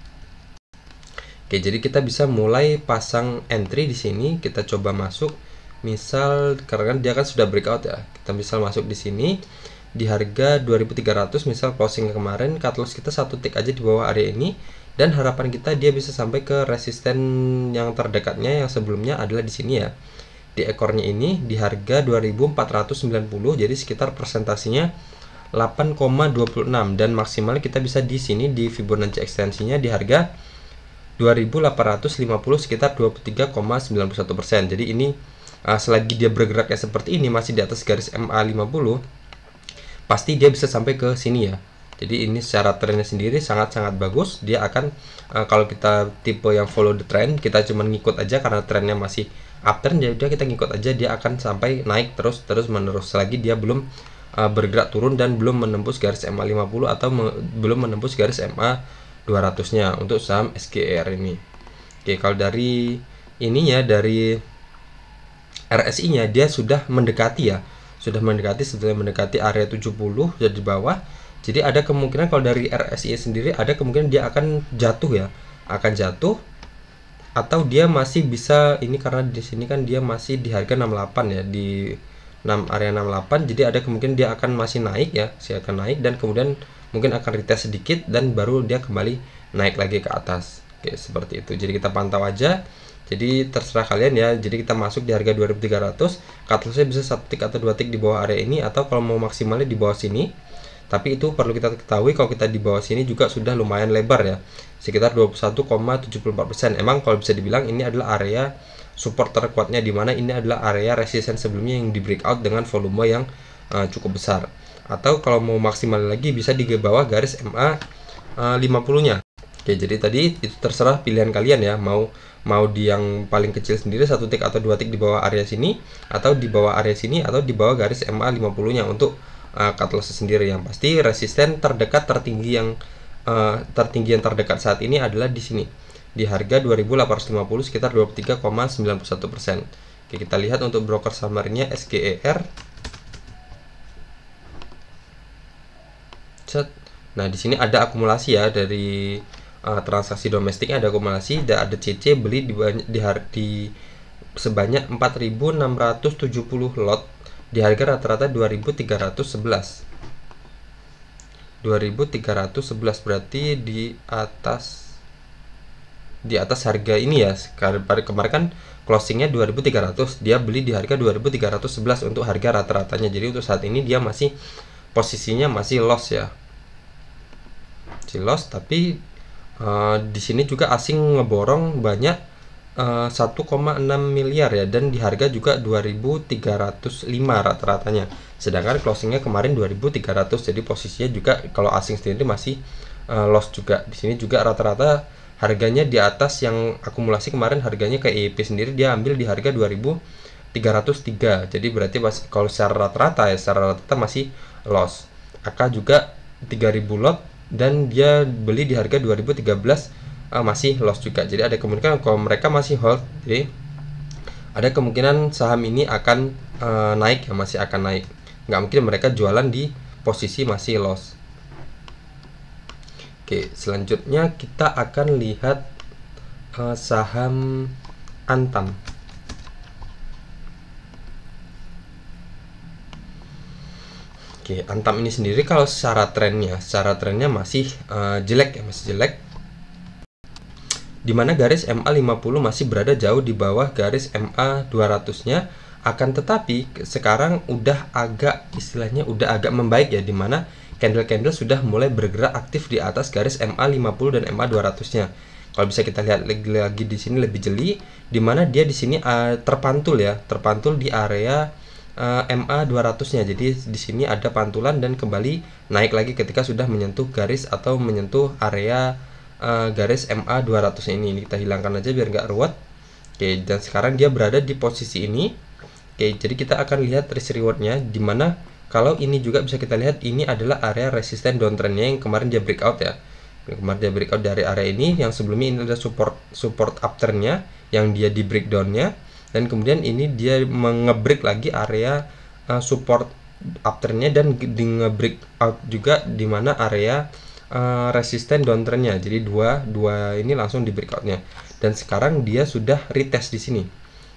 Oke, jadi kita bisa mulai pasang entry di sini. Kita coba masuk, misal karena dia kan sudah breakout ya, kita misal masuk di sini di harga 2300, misal closing kemarin, cut loss kita satu tick aja di bawah area ini, dan harapan kita dia bisa sampai ke resisten yang terdekatnya yang sebelumnya adalah di sini ya, di ekornya ini di harga 2490. Jadi sekitar persentasinya 8,26, dan maksimal kita bisa di sini di Fibonacci ekstensinya di harga 2850, sekitar 23,91%. Jadi ini selagi dia bergeraknya seperti ini masih di atas garis MA50, pasti dia bisa sampai ke sini ya. Jadi ini secara trennya sendiri sangat-sangat bagus. Dia akan kalau kita tipe yang follow the trend, kita cuma ngikut aja karena trennya masih uptrend, jadi kita ngikut aja, dia akan sampai naik terus menerus selagi dia belum bergerak turun dan belum menembus garis MA50 atau belum menembus garis MA200-nya untuk saham SGER ini. Oke, kalau dari ininya, dari RSI-nya dia sudah mendekati ya, sudah mendekati area 70 jadi di bawah. Jadi ada kemungkinan kalau dari RSI sendiri ada kemungkinan dia akan jatuh ya, atau dia masih bisa ini, karena di sini kan dia masih di harga 68 ya, di area 68. Jadi ada kemungkinan dia akan masih naik ya, dan kemudian mungkin akan retest sedikit dan baru dia kembali naik lagi ke atas. Oke, seperti itu. Jadi kita pantau aja. Jadi terserah kalian ya. Jadi kita masuk di harga 2300, cut loss-nya bisa 1 tick atau 2 tick di bawah area ini, atau kalau mau maksimalnya di bawah sini. Tapi itu perlu kita ketahui, kalau kita di bawah sini juga sudah lumayan lebar ya, sekitar 21,74%. Emang kalau bisa dibilang ini adalah area support terkuatnya, dimana ini adalah area resisten sebelumnya yang di breakout dengan volume yang cukup besar. Atau kalau mau maksimal lagi bisa di bawah garis MA50-nya. Oke, jadi tadi itu terserah pilihan kalian ya, mau di yang paling kecil sendiri 1 tick atau 2 tick di bawah area sini, atau di bawah area sini, atau di bawah garis MA50-nya untuk cut loss sendiri. Yang pasti resisten tertinggi yang terdekat saat ini adalah di sini di harga 2850, sekitar 23,91%. Oke, kita lihat untuk broker summary-nya SGER. Nah, di sini ada akumulasi ya, dari transaksi domestiknya ada akumulasi, dan ada CC beli di sebanyak 4.670 lot di harga rata-rata 2.311. 2.311 berarti di atas di atas harga ini ya. Kemarin kan closingnya 2300, dia beli di harga 2311 untuk harga rata-ratanya. Jadi untuk saat ini dia masih posisinya masih loss ya, masih loss. Tapi di sini juga asing ngeborong banyak, 1,6 miliar ya, dan di harga juga 2305 rata-ratanya, sedangkan closingnya kemarin 2300. Jadi posisinya juga kalau asing sendiri masih loss juga. Di sini juga rata-rata harganya di atas yang akumulasi kemarin. Harganya ke EIP sendiri dia ambil di harga 2303. Jadi berarti kalau secara rata-rata ya, secara rata-rata masih loss. AK juga 3000 lot dan dia beli di harga 2013, masih loss juga. Jadi ada kemungkinan kalau mereka masih hold, jadi ada kemungkinan saham ini akan naik ya, masih akan naik. Nggak mungkin mereka jualan di posisi masih loss. Oke, selanjutnya kita akan lihat saham Antam. Oke, Antam ini sendiri kalau secara trennya masih jelek ya, masih jelek. Dimana garis MA 50 masih berada jauh di bawah garis MA 200-nya. Akan tetapi sekarang udah agak, istilahnya udah agak membaik ya, dimana candle-candle sudah mulai bergerak aktif di atas garis MA 50 dan MA 200-nya. Kalau bisa kita lihat lagi di sini lebih jeli, dimana dia di sini terpantul ya, terpantul di area MA 200-nya. Jadi di sini ada pantulan dan kembali naik lagi ketika sudah menyentuh garis atau menyentuh area garis MA 200 ini. Kita hilangkan aja biar nggak ruwet. Oke, dan sekarang dia berada di posisi ini. Oke, jadi kita akan lihat risk rewardnya, dimana kalau ini juga bisa kita lihat ini adalah area resisten downtrendnya yang kemarin dia breakout ya. Kemarin dia breakout dari area ini, yang sebelumnya ini adalah support uptrendnya yang dia di breakdownnya, dan kemudian ini dia nge-break lagi area support uptrendnya dan di nge-break out juga di mana area resisten downtrendnya. Jadi dua ini langsung di breakoutnya, dan sekarang dia sudah retest di sini.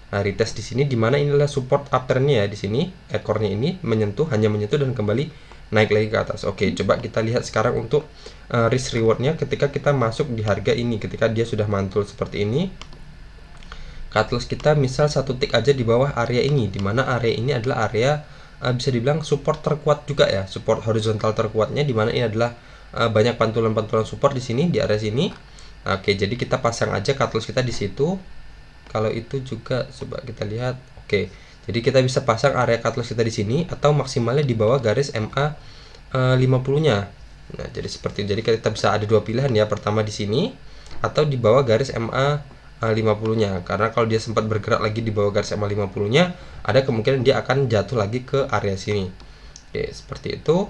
Nah, retest di sini dimana inilah support uptrendnya ya, di sini ekornya ini hanya menyentuh dan kembali naik lagi ke atas. Oke, coba kita lihat sekarang untuk risk rewardnya ketika kita masuk di harga ini, ketika dia sudah mantul seperti ini. Cut loss kita misal satu tick aja di bawah area ini, dimana area ini adalah area bisa dibilang support terkuat juga ya, support horizontal terkuatnya, dimana ini adalah banyak pantulan-pantulan support di sini, di area sini. Oke, jadi kita pasang aja cut loss kita di situ. Kalau itu juga coba kita lihat. Oke, jadi kita bisa pasang area cut loss kita di sini atau maksimalnya di bawah garis MA 50-nya. Nah, jadi seperti jadi kita bisa ada dua pilihan ya, pertama di sini atau di bawah garis MA 50-nya. Karena kalau dia sempat bergerak lagi di bawah garis MA 50-nya, ada kemungkinan dia akan jatuh lagi ke area sini. Oke, seperti itu.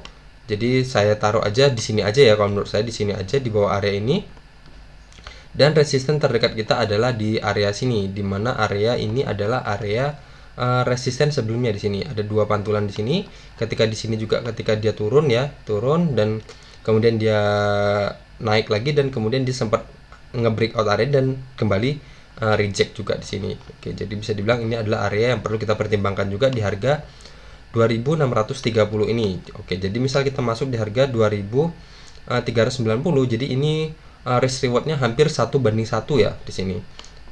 Jadi saya taruh aja di sini aja ya, kalau menurut saya di sini aja di bawah area ini. Dan resisten terdekat kita adalah di area sini, di mana area ini adalah area resisten sebelumnya. Di sini ada dua pantulan di sini. Ketika di sini juga ketika dia turun ya, turun dan kemudian dia naik lagi dan kemudian dia sempat nge-breakout area dan kembali reject juga di sini. Oke, jadi bisa dibilang ini adalah area yang perlu kita pertimbangkan juga di harga 2630 ini. Oke, jadi misal kita masuk di harga 2390, jadi ini risk rewardnya hampir 1:1 ya di sini.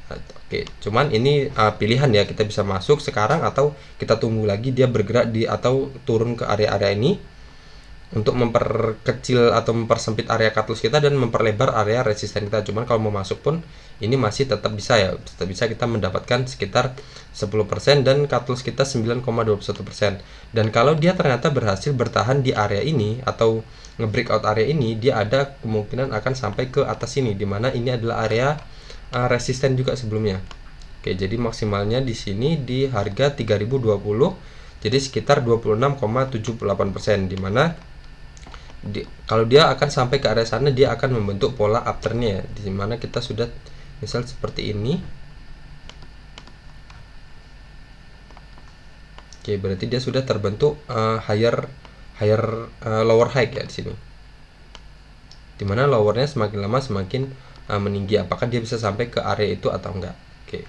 Oke, cuman ini pilihan ya, kita bisa masuk sekarang atau kita tunggu lagi dia bergerak di atau turun ke area-area ini untuk memperkecil atau mempersempit area cut loss kita dan memperlebar area resisten kita. Cuman kalau mau masuk pun ini masih tetap bisa ya, tetap bisa kita mendapatkan sekitar 10% dan cut loss kita 9,21%. Dan kalau dia ternyata berhasil bertahan di area ini atau nge-breakout area ini, dia ada kemungkinan akan sampai ke atas ini, dimana ini adalah area resisten juga sebelumnya. Oke, jadi maksimalnya di sini di harga 3020, jadi sekitar 26,78%, dimana kalau dia akan sampai ke area sana dia akan membentuk pola uptrendnya ya, di mana kita sudah misal seperti ini. Oke, berarti dia sudah terbentuk lower high ya di sini, dimana lowernya semakin lama semakin meninggi. Apakah dia bisa sampai ke area itu atau enggak? Oke,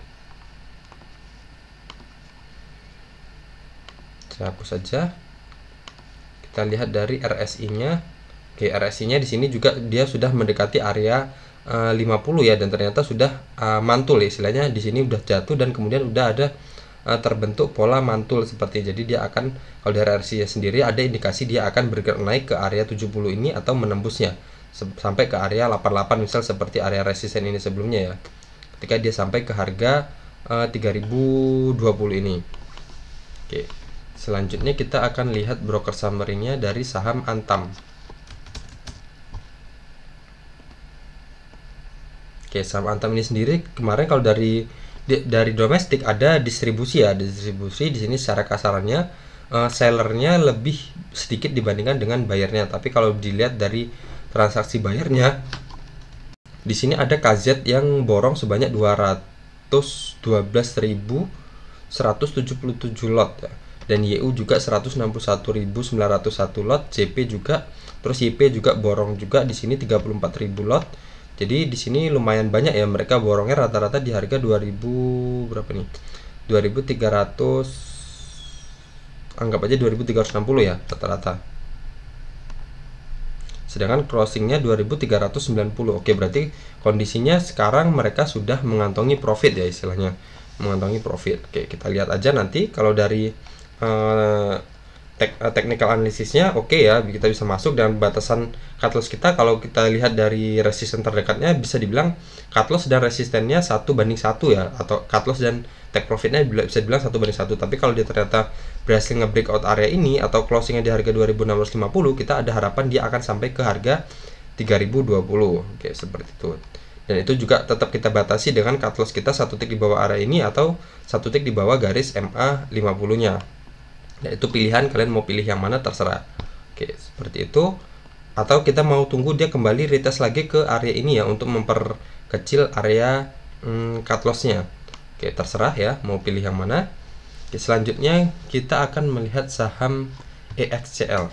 saya hapus saja. Kita lihat dari RSI nya. Oke, RSI-nya di sini juga dia sudah mendekati area 50 ya, dan ternyata sudah mantul ya, istilahnya di sini udah jatuh dan kemudian udah ada terbentuk pola mantul seperti. Jadi dia akan, kalau dari RSI sendiri ada indikasi dia akan bergerak naik ke area 70 ini atau menembusnya sampai ke area 88, misal seperti area resisten ini sebelumnya ya, ketika dia sampai ke harga 3020 ini. Oke, selanjutnya kita akan lihat broker summary-nya dari saham Antam. Oke, saham Antam ini sendiri kemarin kalau dari domestik ada distribusi ya, distribusi di sini secara kasarannya sellernya lebih sedikit dibandingkan dengan bayarnya. Tapi kalau dilihat dari transaksi bayarnya, di sini ada KZ yang borong sebanyak 212.177 lot ya. Dan YU juga 161.901 lot, JP juga, terus YP juga borong juga di sini 34.000 lot. Jadi di sini lumayan banyak ya, mereka borongnya rata-rata di harga 2000 berapa nih? 2300, anggap aja 2360 ya rata-rata. Sedangkan closingnya 2390. Oke, berarti kondisinya sekarang mereka sudah mengantongi profit ya, istilahnya mengantongi profit. Oke, kita lihat aja nanti kalau dari technical analisisnya oke ya, kita bisa masuk dan batasan cut loss kita kalau kita lihat dari resisten terdekatnya bisa dibilang cut loss dan resistennya 1:1 ya, atau cut loss dan take profitnya bisa dibilang 1:1. Tapi kalau dia ternyata berhasil nge-breakout area ini atau closingnya di harga 2650, kita ada harapan dia akan sampai ke harga 3020. Oke, seperti itu. Dan itu juga tetap kita batasi dengan cut loss kita 1 tick di bawah area ini atau 1 tick di bawah garis MA 50 nya. Nah, itu pilihan, kalian mau pilih yang mana terserah. Oke, seperti itu. Atau kita mau tunggu dia kembali retest lagi ke area ini ya, untuk memperkecil area cut loss-nya. Oke, terserah ya mau pilih yang mana. Oke, selanjutnya kita akan melihat saham EXCL.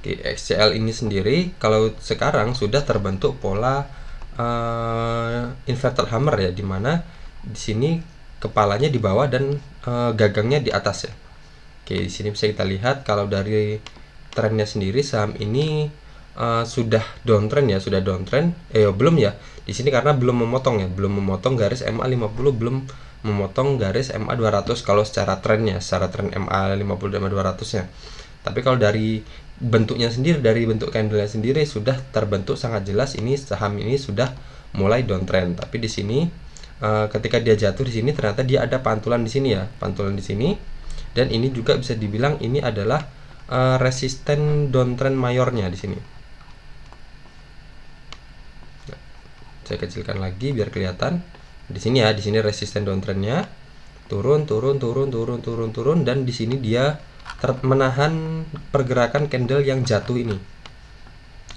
Oke, EXCL ini sendiri kalau sekarang sudah terbentuk pola inverted hammer ya, dimana di sini kepalanya di bawah dan gagangnya di atas ya. Oke, di sini bisa kita lihat kalau dari trennya sendiri saham ini sudah downtrend ya, sudah downtrend. Belum ya. Di sini karena belum memotong ya, belum memotong garis MA50, belum memotong garis MA200 kalau secara trennya, secara tren MA50 dan MA200-nya. Tapi kalau dari bentuknya sendiri, dari bentuk candle-nya sendiri sudah terbentuk sangat jelas ini saham ini sudah mulai downtrend. Tapi di sini ketika dia jatuh di sini ternyata dia ada pantulan di sini ya, pantulan di sini, dan ini juga bisa dibilang ini adalah resisten downtrend mayornya di sini. Nah, saya kecilkan lagi biar kelihatan di sini ya, di sini resisten downtrendnya turun, dan di sini dia menahan pergerakan candle yang jatuh ini.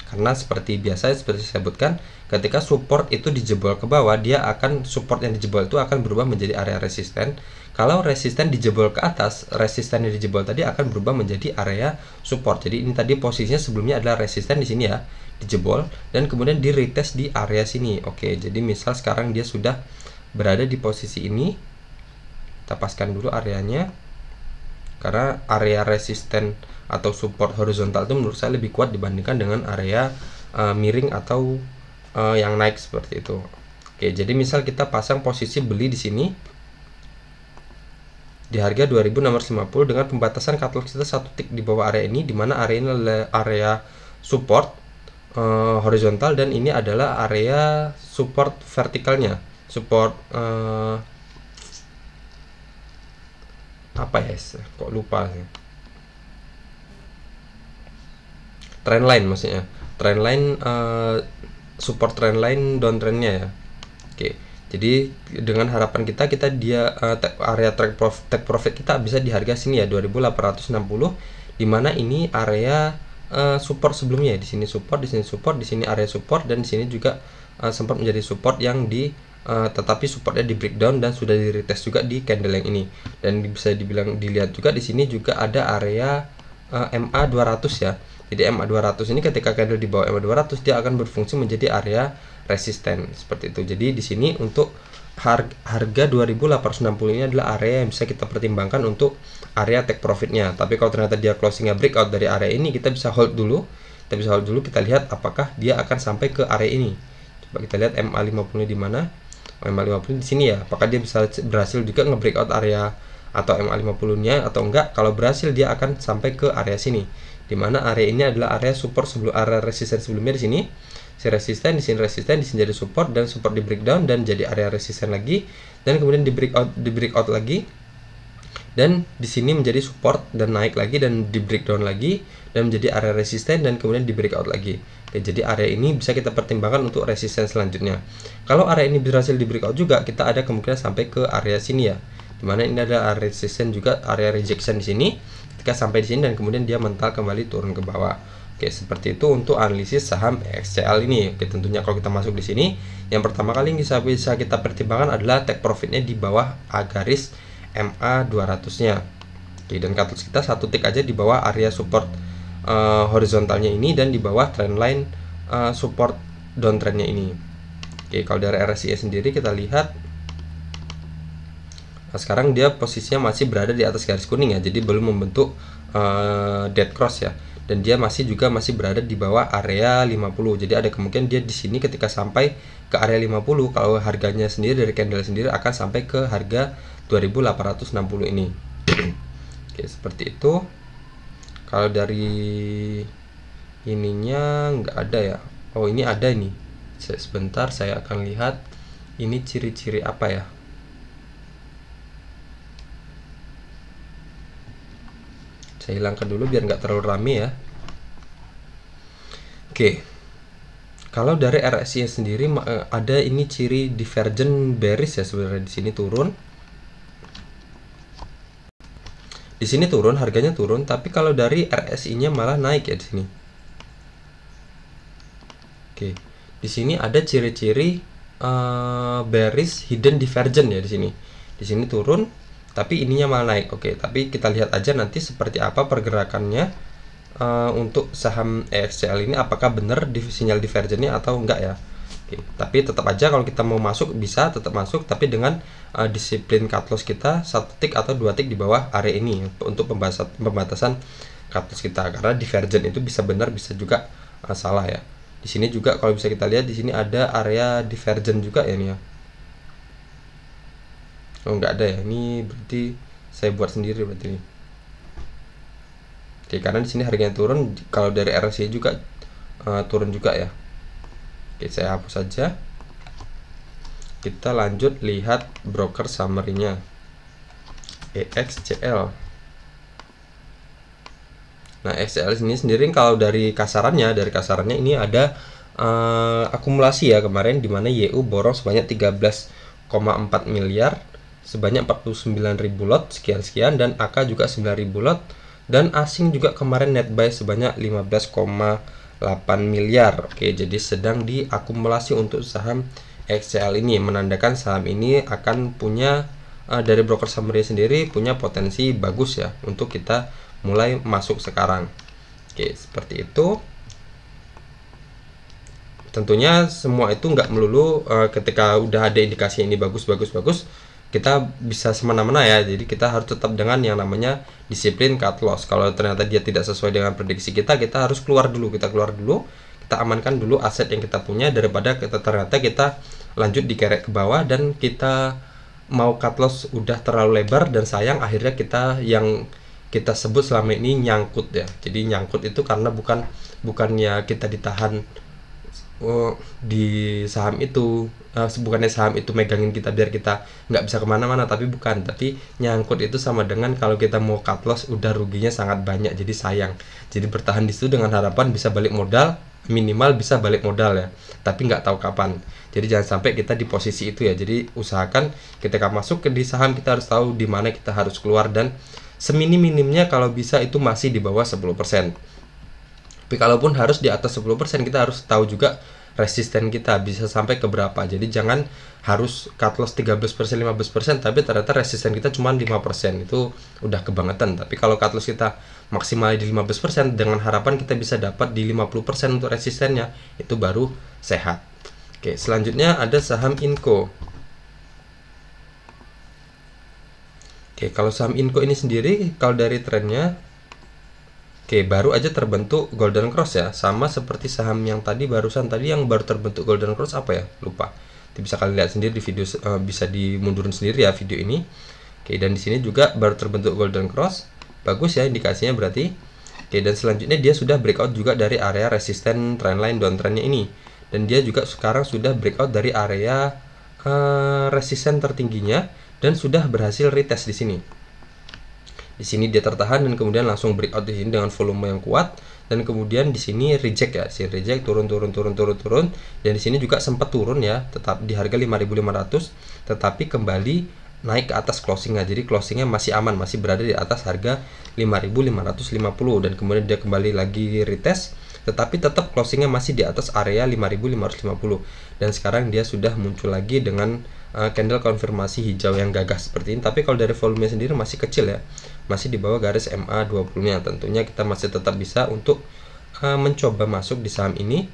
Karena seperti biasa, seperti saya sebutkan, ketika support itu dijebol ke bawah, dia akan, support yang dijebol itu akan berubah menjadi area resisten. Kalau resisten dijebol ke atas, resisten yang dijebol tadi akan berubah menjadi area support. Jadi ini tadi posisinya sebelumnya adalah resisten di sini ya, dijebol dan kemudian di retest di area sini. Oke, jadi misal sekarang dia sudah berada di posisi ini. Kita paskan dulu areanya. Karena area resisten atau support horizontal itu menurut saya lebih kuat dibandingkan dengan area miring atau yang naik seperti itu. Oke, jadi misal kita pasang posisi beli di sini di harga 2650 dengan pembatasan cut loss kita 1 tick di bawah area ini, dimana area ini adalah area support horizontal dan ini adalah area support vertikalnya, support apa ya, kok lupa sih, trendline maksudnya, trendline, support trendline downtrendnya ya. Oke, jadi dengan harapan kita dia area take profit kita bisa di harga sini ya, 2860, dimana ini area support sebelumnya. Di sini support, di sini support, di sini area support, dan di sini juga sempat menjadi support yang tetapi supportnya di breakdown dan sudah di retest juga di candle yang ini. Dan bisa dibilang dilihat juga di sini juga ada area MA200 ya. Jadi MA200 ini ketika candle di bawah MA200 dia akan berfungsi menjadi area resisten seperti itu. Jadi di sini untuk harga 2860 ini adalah area yang bisa kita pertimbangkan untuk area take profitnya. Tapi kalau ternyata dia closingnya breakout dari area ini, kita bisa hold dulu. Kita lihat apakah dia akan sampai ke area ini. Coba kita lihat MA50 di mana. MA50 di sini ya. Apakah dia bisa berhasil juga nge-breakout area atau MA50-nya atau enggak? Kalau berhasil, dia akan sampai ke area sini. Di mana area ini adalah area support sebelum area resisten sebelumnya di sini. Si resisten, di sini jadi support, dan support di breakdown dan jadi area resisten lagi, dan kemudian di breakout lagi, dan di sini menjadi support dan naik lagi, dan di breakdown lagi dan menjadi area resisten, dan kemudian di breakout lagi. Oke, jadi area ini bisa kita pertimbangkan untuk resisten selanjutnya. Kalau area ini berhasil di breakout juga, kita ada kemungkinan sampai ke area sini ya, dimana ini ada area resisten juga, area rejection di sini. Ketika sampai di sini dan kemudian dia mental kembali turun ke bawah. Oke, seperti itu untuk analisis saham XCL ini. Oke, tentunya kalau kita masuk di sini, yang pertama kali bisa kita pertimbangkan adalah take profitnya di bawah garis MA 200-nya. Oke, dan cut loss kita satu tick aja di bawah area support horizontalnya ini, dan di bawah trendline support downtrendnya ini. Oke, kalau dari RSI sendiri kita lihat, nah, sekarang dia posisinya masih berada di atas garis kuning ya, jadi belum membentuk dead cross ya. Dan dia masih berada di bawah area 50. Jadi ada kemungkinan dia di sini ketika sampai ke area 50, kalau harganya sendiri dari candle sendiri akan sampai ke harga 2860 ini. Oke, seperti itu. Kalau dari ininya nggak ada ya. Oh, ini ada ini. Sebentar saya akan lihat ini ciri-ciri apa ya. Saya hilangkan dulu biar nggak terlalu rame ya. Oke, kalau dari RSI sendiri ada ini ciri divergent bearish ya sebenarnya. Di sini turun, harganya turun, tapi kalau dari RSI-nya malah naik ya di sini. Oke, di sini ada ciri-ciri bearish hidden divergent ya di sini. Di sini turun, tapi ininya malah naik. Oke, tapi kita lihat aja nanti seperti apa pergerakannya untuk saham XCL ini, apakah benar sinyal divergennya atau enggak ya. Oke, tapi tetap aja kalau kita mau masuk bisa tetap masuk, tapi dengan disiplin cut loss kita 1 tick atau 2 tick di bawah area ini untuk pembatasan cut loss kita, karena divergent itu bisa benar bisa juga salah ya. Di sini juga kalau bisa kita lihat, di sini ada area divergent juga ya nih ya. Oh, nggak ada ya, ini berarti saya buat sendiri berarti ini. Oke, karena di sini harganya turun, kalau dari RSI juga turun juga ya. Oke, saya hapus saja. Kita lanjut lihat broker summary-nya XCL. Nah, XCL ini sendiri kalau dari kasarannya ini ada akumulasi ya kemarin, dimana YU borong sebanyak 13,4 miliar, sebanyak 49.000 lot sekian-sekian, dan AK juga 9.000 lot, dan asing juga kemarin net buy sebanyak 15,8 miliar. Oke, jadi sedang diakumulasi untuk saham XCL ini, menandakan saham ini akan punya dari broker summary sendiri punya potensi bagus ya untuk kita mulai masuk sekarang. Oke, seperti itu. Tentunya semua itu nggak melulu ketika udah ada indikasi ini bagus kita bisa semena-mena ya. Jadi kita harus tetap dengan yang namanya disiplin cut loss. Kalau ternyata dia tidak sesuai dengan prediksi kita harus keluar dulu. Kita amankan dulu aset yang kita punya, daripada ternyata kita lanjut dikerek ke bawah dan kita mau cut loss udah terlalu lebar, dan sayang akhirnya yang kita sebut selama ini nyangkut ya. Jadi nyangkut itu karena bukannya kita ditahan di saham itu, bukannya saham itu megangin kita biar kita nggak bisa kemana-mana, tapi nyangkut itu sama dengan kalau kita mau cut loss udah ruginya sangat banyak, jadi sayang. Jadi bertahan di situ dengan harapan bisa balik modal, minimal bisa balik modal ya, tapi nggak tahu kapan. Jadi jangan sampai kita di posisi itu ya. Jadi usahakan ketika masuk di saham kita harus tahu di mana kita harus keluar, dan seminim-minimnya kalau bisa itu masih di bawah 10%. Tapi kalaupun harus di atas 10%, kita harus tahu juga resisten kita bisa sampai ke berapa. Jadi jangan harus cut loss 13%, 15%, tapi ternyata resisten kita cuma 5%. Itu udah kebangetan. Tapi kalau cut loss kita maksimal di 15%, dengan harapan kita bisa dapat di 50% untuk resistennya, itu baru sehat. Oke, selanjutnya ada saham Inco. Oke, kalau saham Inco ini sendiri, kalau dari trennya, oke, baru aja terbentuk golden cross ya, sama seperti saham yang tadi barusan tadi yang baru terbentuk golden cross apa ya, lupa. Nanti bisa kalian lihat sendiri di video, bisa dimundurin sendiri ya video ini. Oke, dan di sini juga baru terbentuk golden cross, bagus ya indikasinya berarti. Oke, dan selanjutnya dia sudah breakout juga dari area resisten trendline downtrendnya ini, dan dia juga sekarang sudah breakout dari area resisten tertingginya dan sudah berhasil retest di sini. Di sini dia tertahan dan kemudian langsung breakout di sini dengan volume yang kuat, dan kemudian di sini reject ya, si reject turun, dan di sini juga sempat turun ya, tetap di harga 5.500, tetapi kembali naik ke atas closingnya. Jadi closingnya masih aman, masih berada di atas harga 5.550, dan kemudian dia kembali lagi retest, tetapi tetap closingnya masih di atas area 5.550, dan sekarang dia sudah muncul lagi dengan candle konfirmasi hijau yang gagah seperti ini. Tapi kalau dari volume sendiri masih kecil ya, masih di bawah garis MA20 nya. Tentunya kita masih tetap bisa untuk mencoba masuk di saham ini.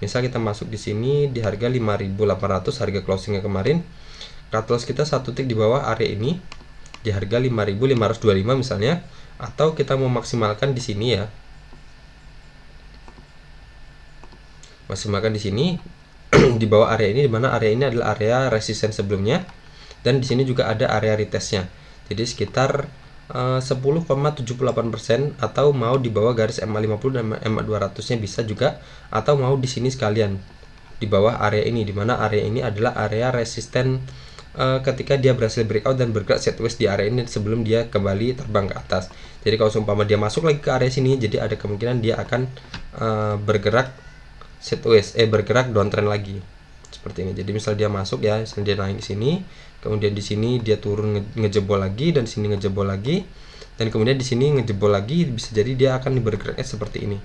Misal kita masuk di sini di harga 5.800 harga closingnya kemarin, cut loss kita satu tick di bawah area ini di harga 5.525 misalnya, atau kita mau maksimalkan di sini ya, maksimalkan di sini di bawah area ini, dimana area ini adalah area resisten sebelumnya, dan di sini juga ada area retestnya. Jadi sekitar 10,78%, atau mau di bawah garis MA50 dan MA200 nya bisa juga, atau mau di sini sekalian di bawah area ini, dimana area ini adalah area resisten ketika dia berhasil breakout dan bergerak sideways di area ini sebelum dia kembali terbang ke atas. Jadi kalau seumpama dia masuk lagi ke area sini, jadi ada kemungkinan dia akan bergerak sideways, bergerak downtrend lagi seperti ini. Jadi misal dia masuk ya, misal dia naik di sini, kemudian di sini dia turun ngejebol lagi, dan di sini ngejebol lagi, dan kemudian di sini ngejebol lagi, bisa jadi dia akan bergeraknya seperti ini.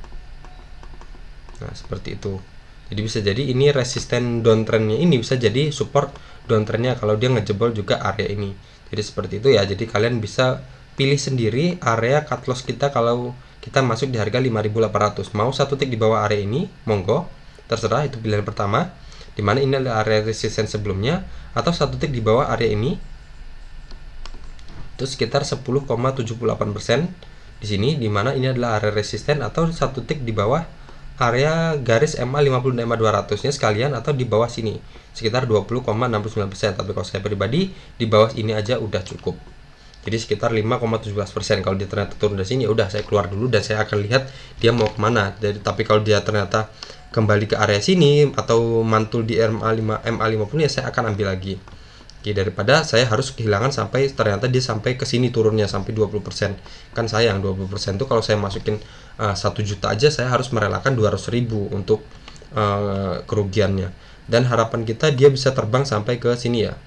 Nah, seperti itu. Jadi bisa jadi ini resisten downtrendnya, ini bisa jadi support downtrendnya kalau dia ngejebol juga area ini. Jadi seperti itu ya. Jadi kalian bisa pilih sendiri area cut loss kita kalau kita masuk di harga 5.800. Mau satu tick di bawah area ini, monggo, terserah, itu pilihan pertama, dimana ini adalah area resisten sebelumnya, atau satu tick di bawah area ini, itu sekitar 10,78% di sini, dimana ini adalah area resisten, atau satu tick di bawah area garis MA50 dan MA200 nya sekalian, atau di bawah sini sekitar 20,69%. Tapi kalau saya pribadi di bawah ini aja udah cukup. Jadi sekitar 5,17%. Kalau dia ternyata turun dari sini, ya udah saya keluar dulu dan saya akan lihat dia mau kemana. Jadi tapi kalau dia ternyata kembali ke area sini atau mantul di MA50, ya saya akan ambil lagi. Oke, daripada saya harus kehilangan sampai ternyata dia sampai ke sini turunnya sampai 20%. Kan sayang, 20% tuh kalau saya masukin 1 juta aja saya harus merelakan 200.000 untuk kerugiannya. Dan harapan kita dia bisa terbang sampai ke sini ya,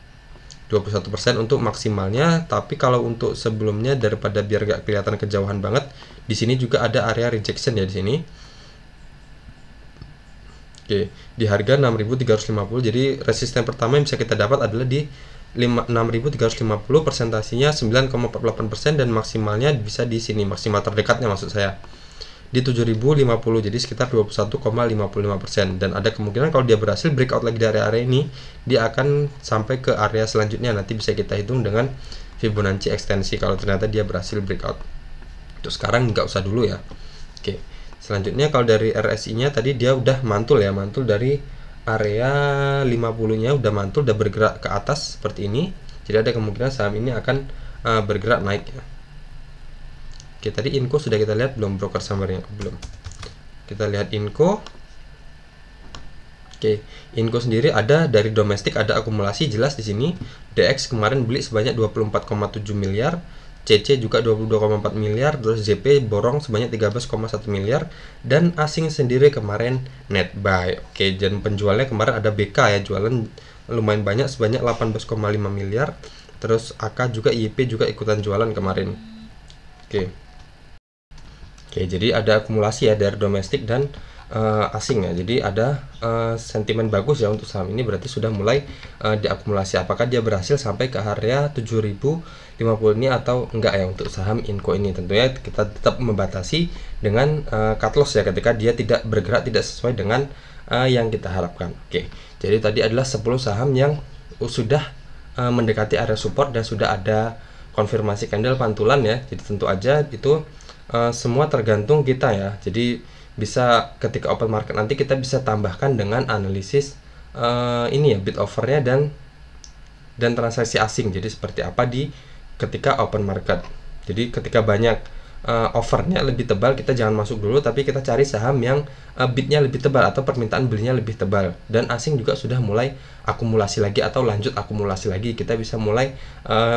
21% untuk maksimalnya. Tapi kalau untuk sebelumnya, daripada biar gak kelihatan kejauhan banget, di sini juga ada area rejection ya di sini. Oke, di harga 6.350. Jadi resisten pertama yang bisa kita dapat adalah di 6.350, persentasinya 9,48%, dan maksimalnya bisa di sini, maksimal terdekatnya maksud saya di 7.050, jadi sekitar 21,55%. Dan ada kemungkinan kalau dia berhasil breakout lagi dari area ini, dia akan sampai ke area selanjutnya. Nanti bisa kita hitung dengan Fibonacci ekstensi kalau ternyata dia berhasil breakout. Untuk sekarang nggak usah dulu ya. Oke, selanjutnya kalau dari RSI nya tadi dia udah mantul ya, mantul dari area 50 nya udah mantul, udah bergerak ke atas seperti ini. Jadi ada kemungkinan saham ini akan bergerak naik ya. Oke, tadi Inco sudah kita lihat belum, broker summary-nya belum. Kita lihat Inco. Oke, Inco sendiri ada dari domestik, ada akumulasi jelas di sini. DX kemarin beli sebanyak 24,7 miliar, CC juga 22,4 miliar, terus JP borong sebanyak 13,1 miliar, dan asing sendiri kemarin net buy. Oke, dan penjualnya kemarin ada BK ya, jualan lumayan banyak sebanyak 18,5 miliar. Terus AK juga, IP juga ikutan jualan kemarin. Oke, jadi ada akumulasi ya dari domestik dan asing ya. Jadi ada sentimen bagus ya untuk saham ini, berarti sudah mulai diakumulasi. Apakah dia berhasil sampai ke area 7.050 ini atau enggak ya untuk saham Inco ini? Tentunya kita tetap membatasi dengan cut loss ya ketika dia tidak bergerak, tidak sesuai dengan yang kita harapkan. Oke, jadi tadi adalah 10 saham yang sudah mendekati area support dan sudah ada konfirmasi candle pantulan ya. Jadi tentu aja itu semua tergantung kita ya. Jadi bisa ketika open market nanti kita bisa tambahkan dengan analisis ini ya, bid offernya dan transaksi asing. Jadi seperti apa di ketika open market. Jadi ketika banyak offernya lebih tebal, kita jangan masuk dulu, tapi kita cari saham yang bidnya lebih tebal atau permintaan belinya lebih tebal, dan asing juga sudah mulai akumulasi lagi atau lanjut akumulasi lagi, kita bisa mulai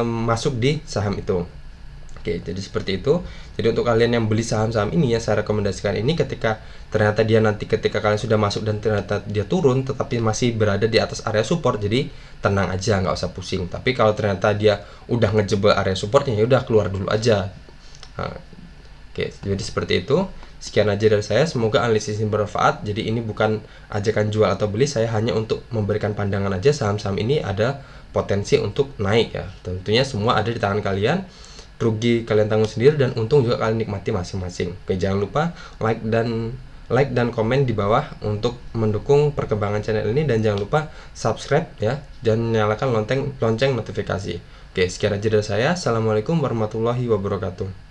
masuk di saham itu. Oke, jadi seperti itu. Jadi untuk kalian yang beli saham-saham ini ya, saya rekomendasikan ini ketika ternyata dia nanti ketika kalian sudah masuk dan ternyata dia turun tetapi masih berada di atas area support, jadi tenang aja, nggak usah pusing. Tapi kalau ternyata dia udah ngejebol area supportnya, ya udah keluar dulu aja. Nah, oke, jadi seperti itu. Sekian aja dari saya, semoga analisis ini bermanfaat. Jadi ini bukan ajakan jual atau beli, saya hanya untuk memberikan pandangan aja saham-saham ini ada potensi untuk naik ya. Tentunya semua ada di tangan kalian. Rugi kalian tanggung sendiri dan untung juga kalian nikmati masing-masing. Oke, jangan lupa like dan komen di bawah untuk mendukung perkembangan channel ini, dan jangan lupa subscribe ya, dan nyalakan lonceng notifikasi. Oke, sekian aja dari saya. Assalamualaikum warahmatullahi wabarakatuh.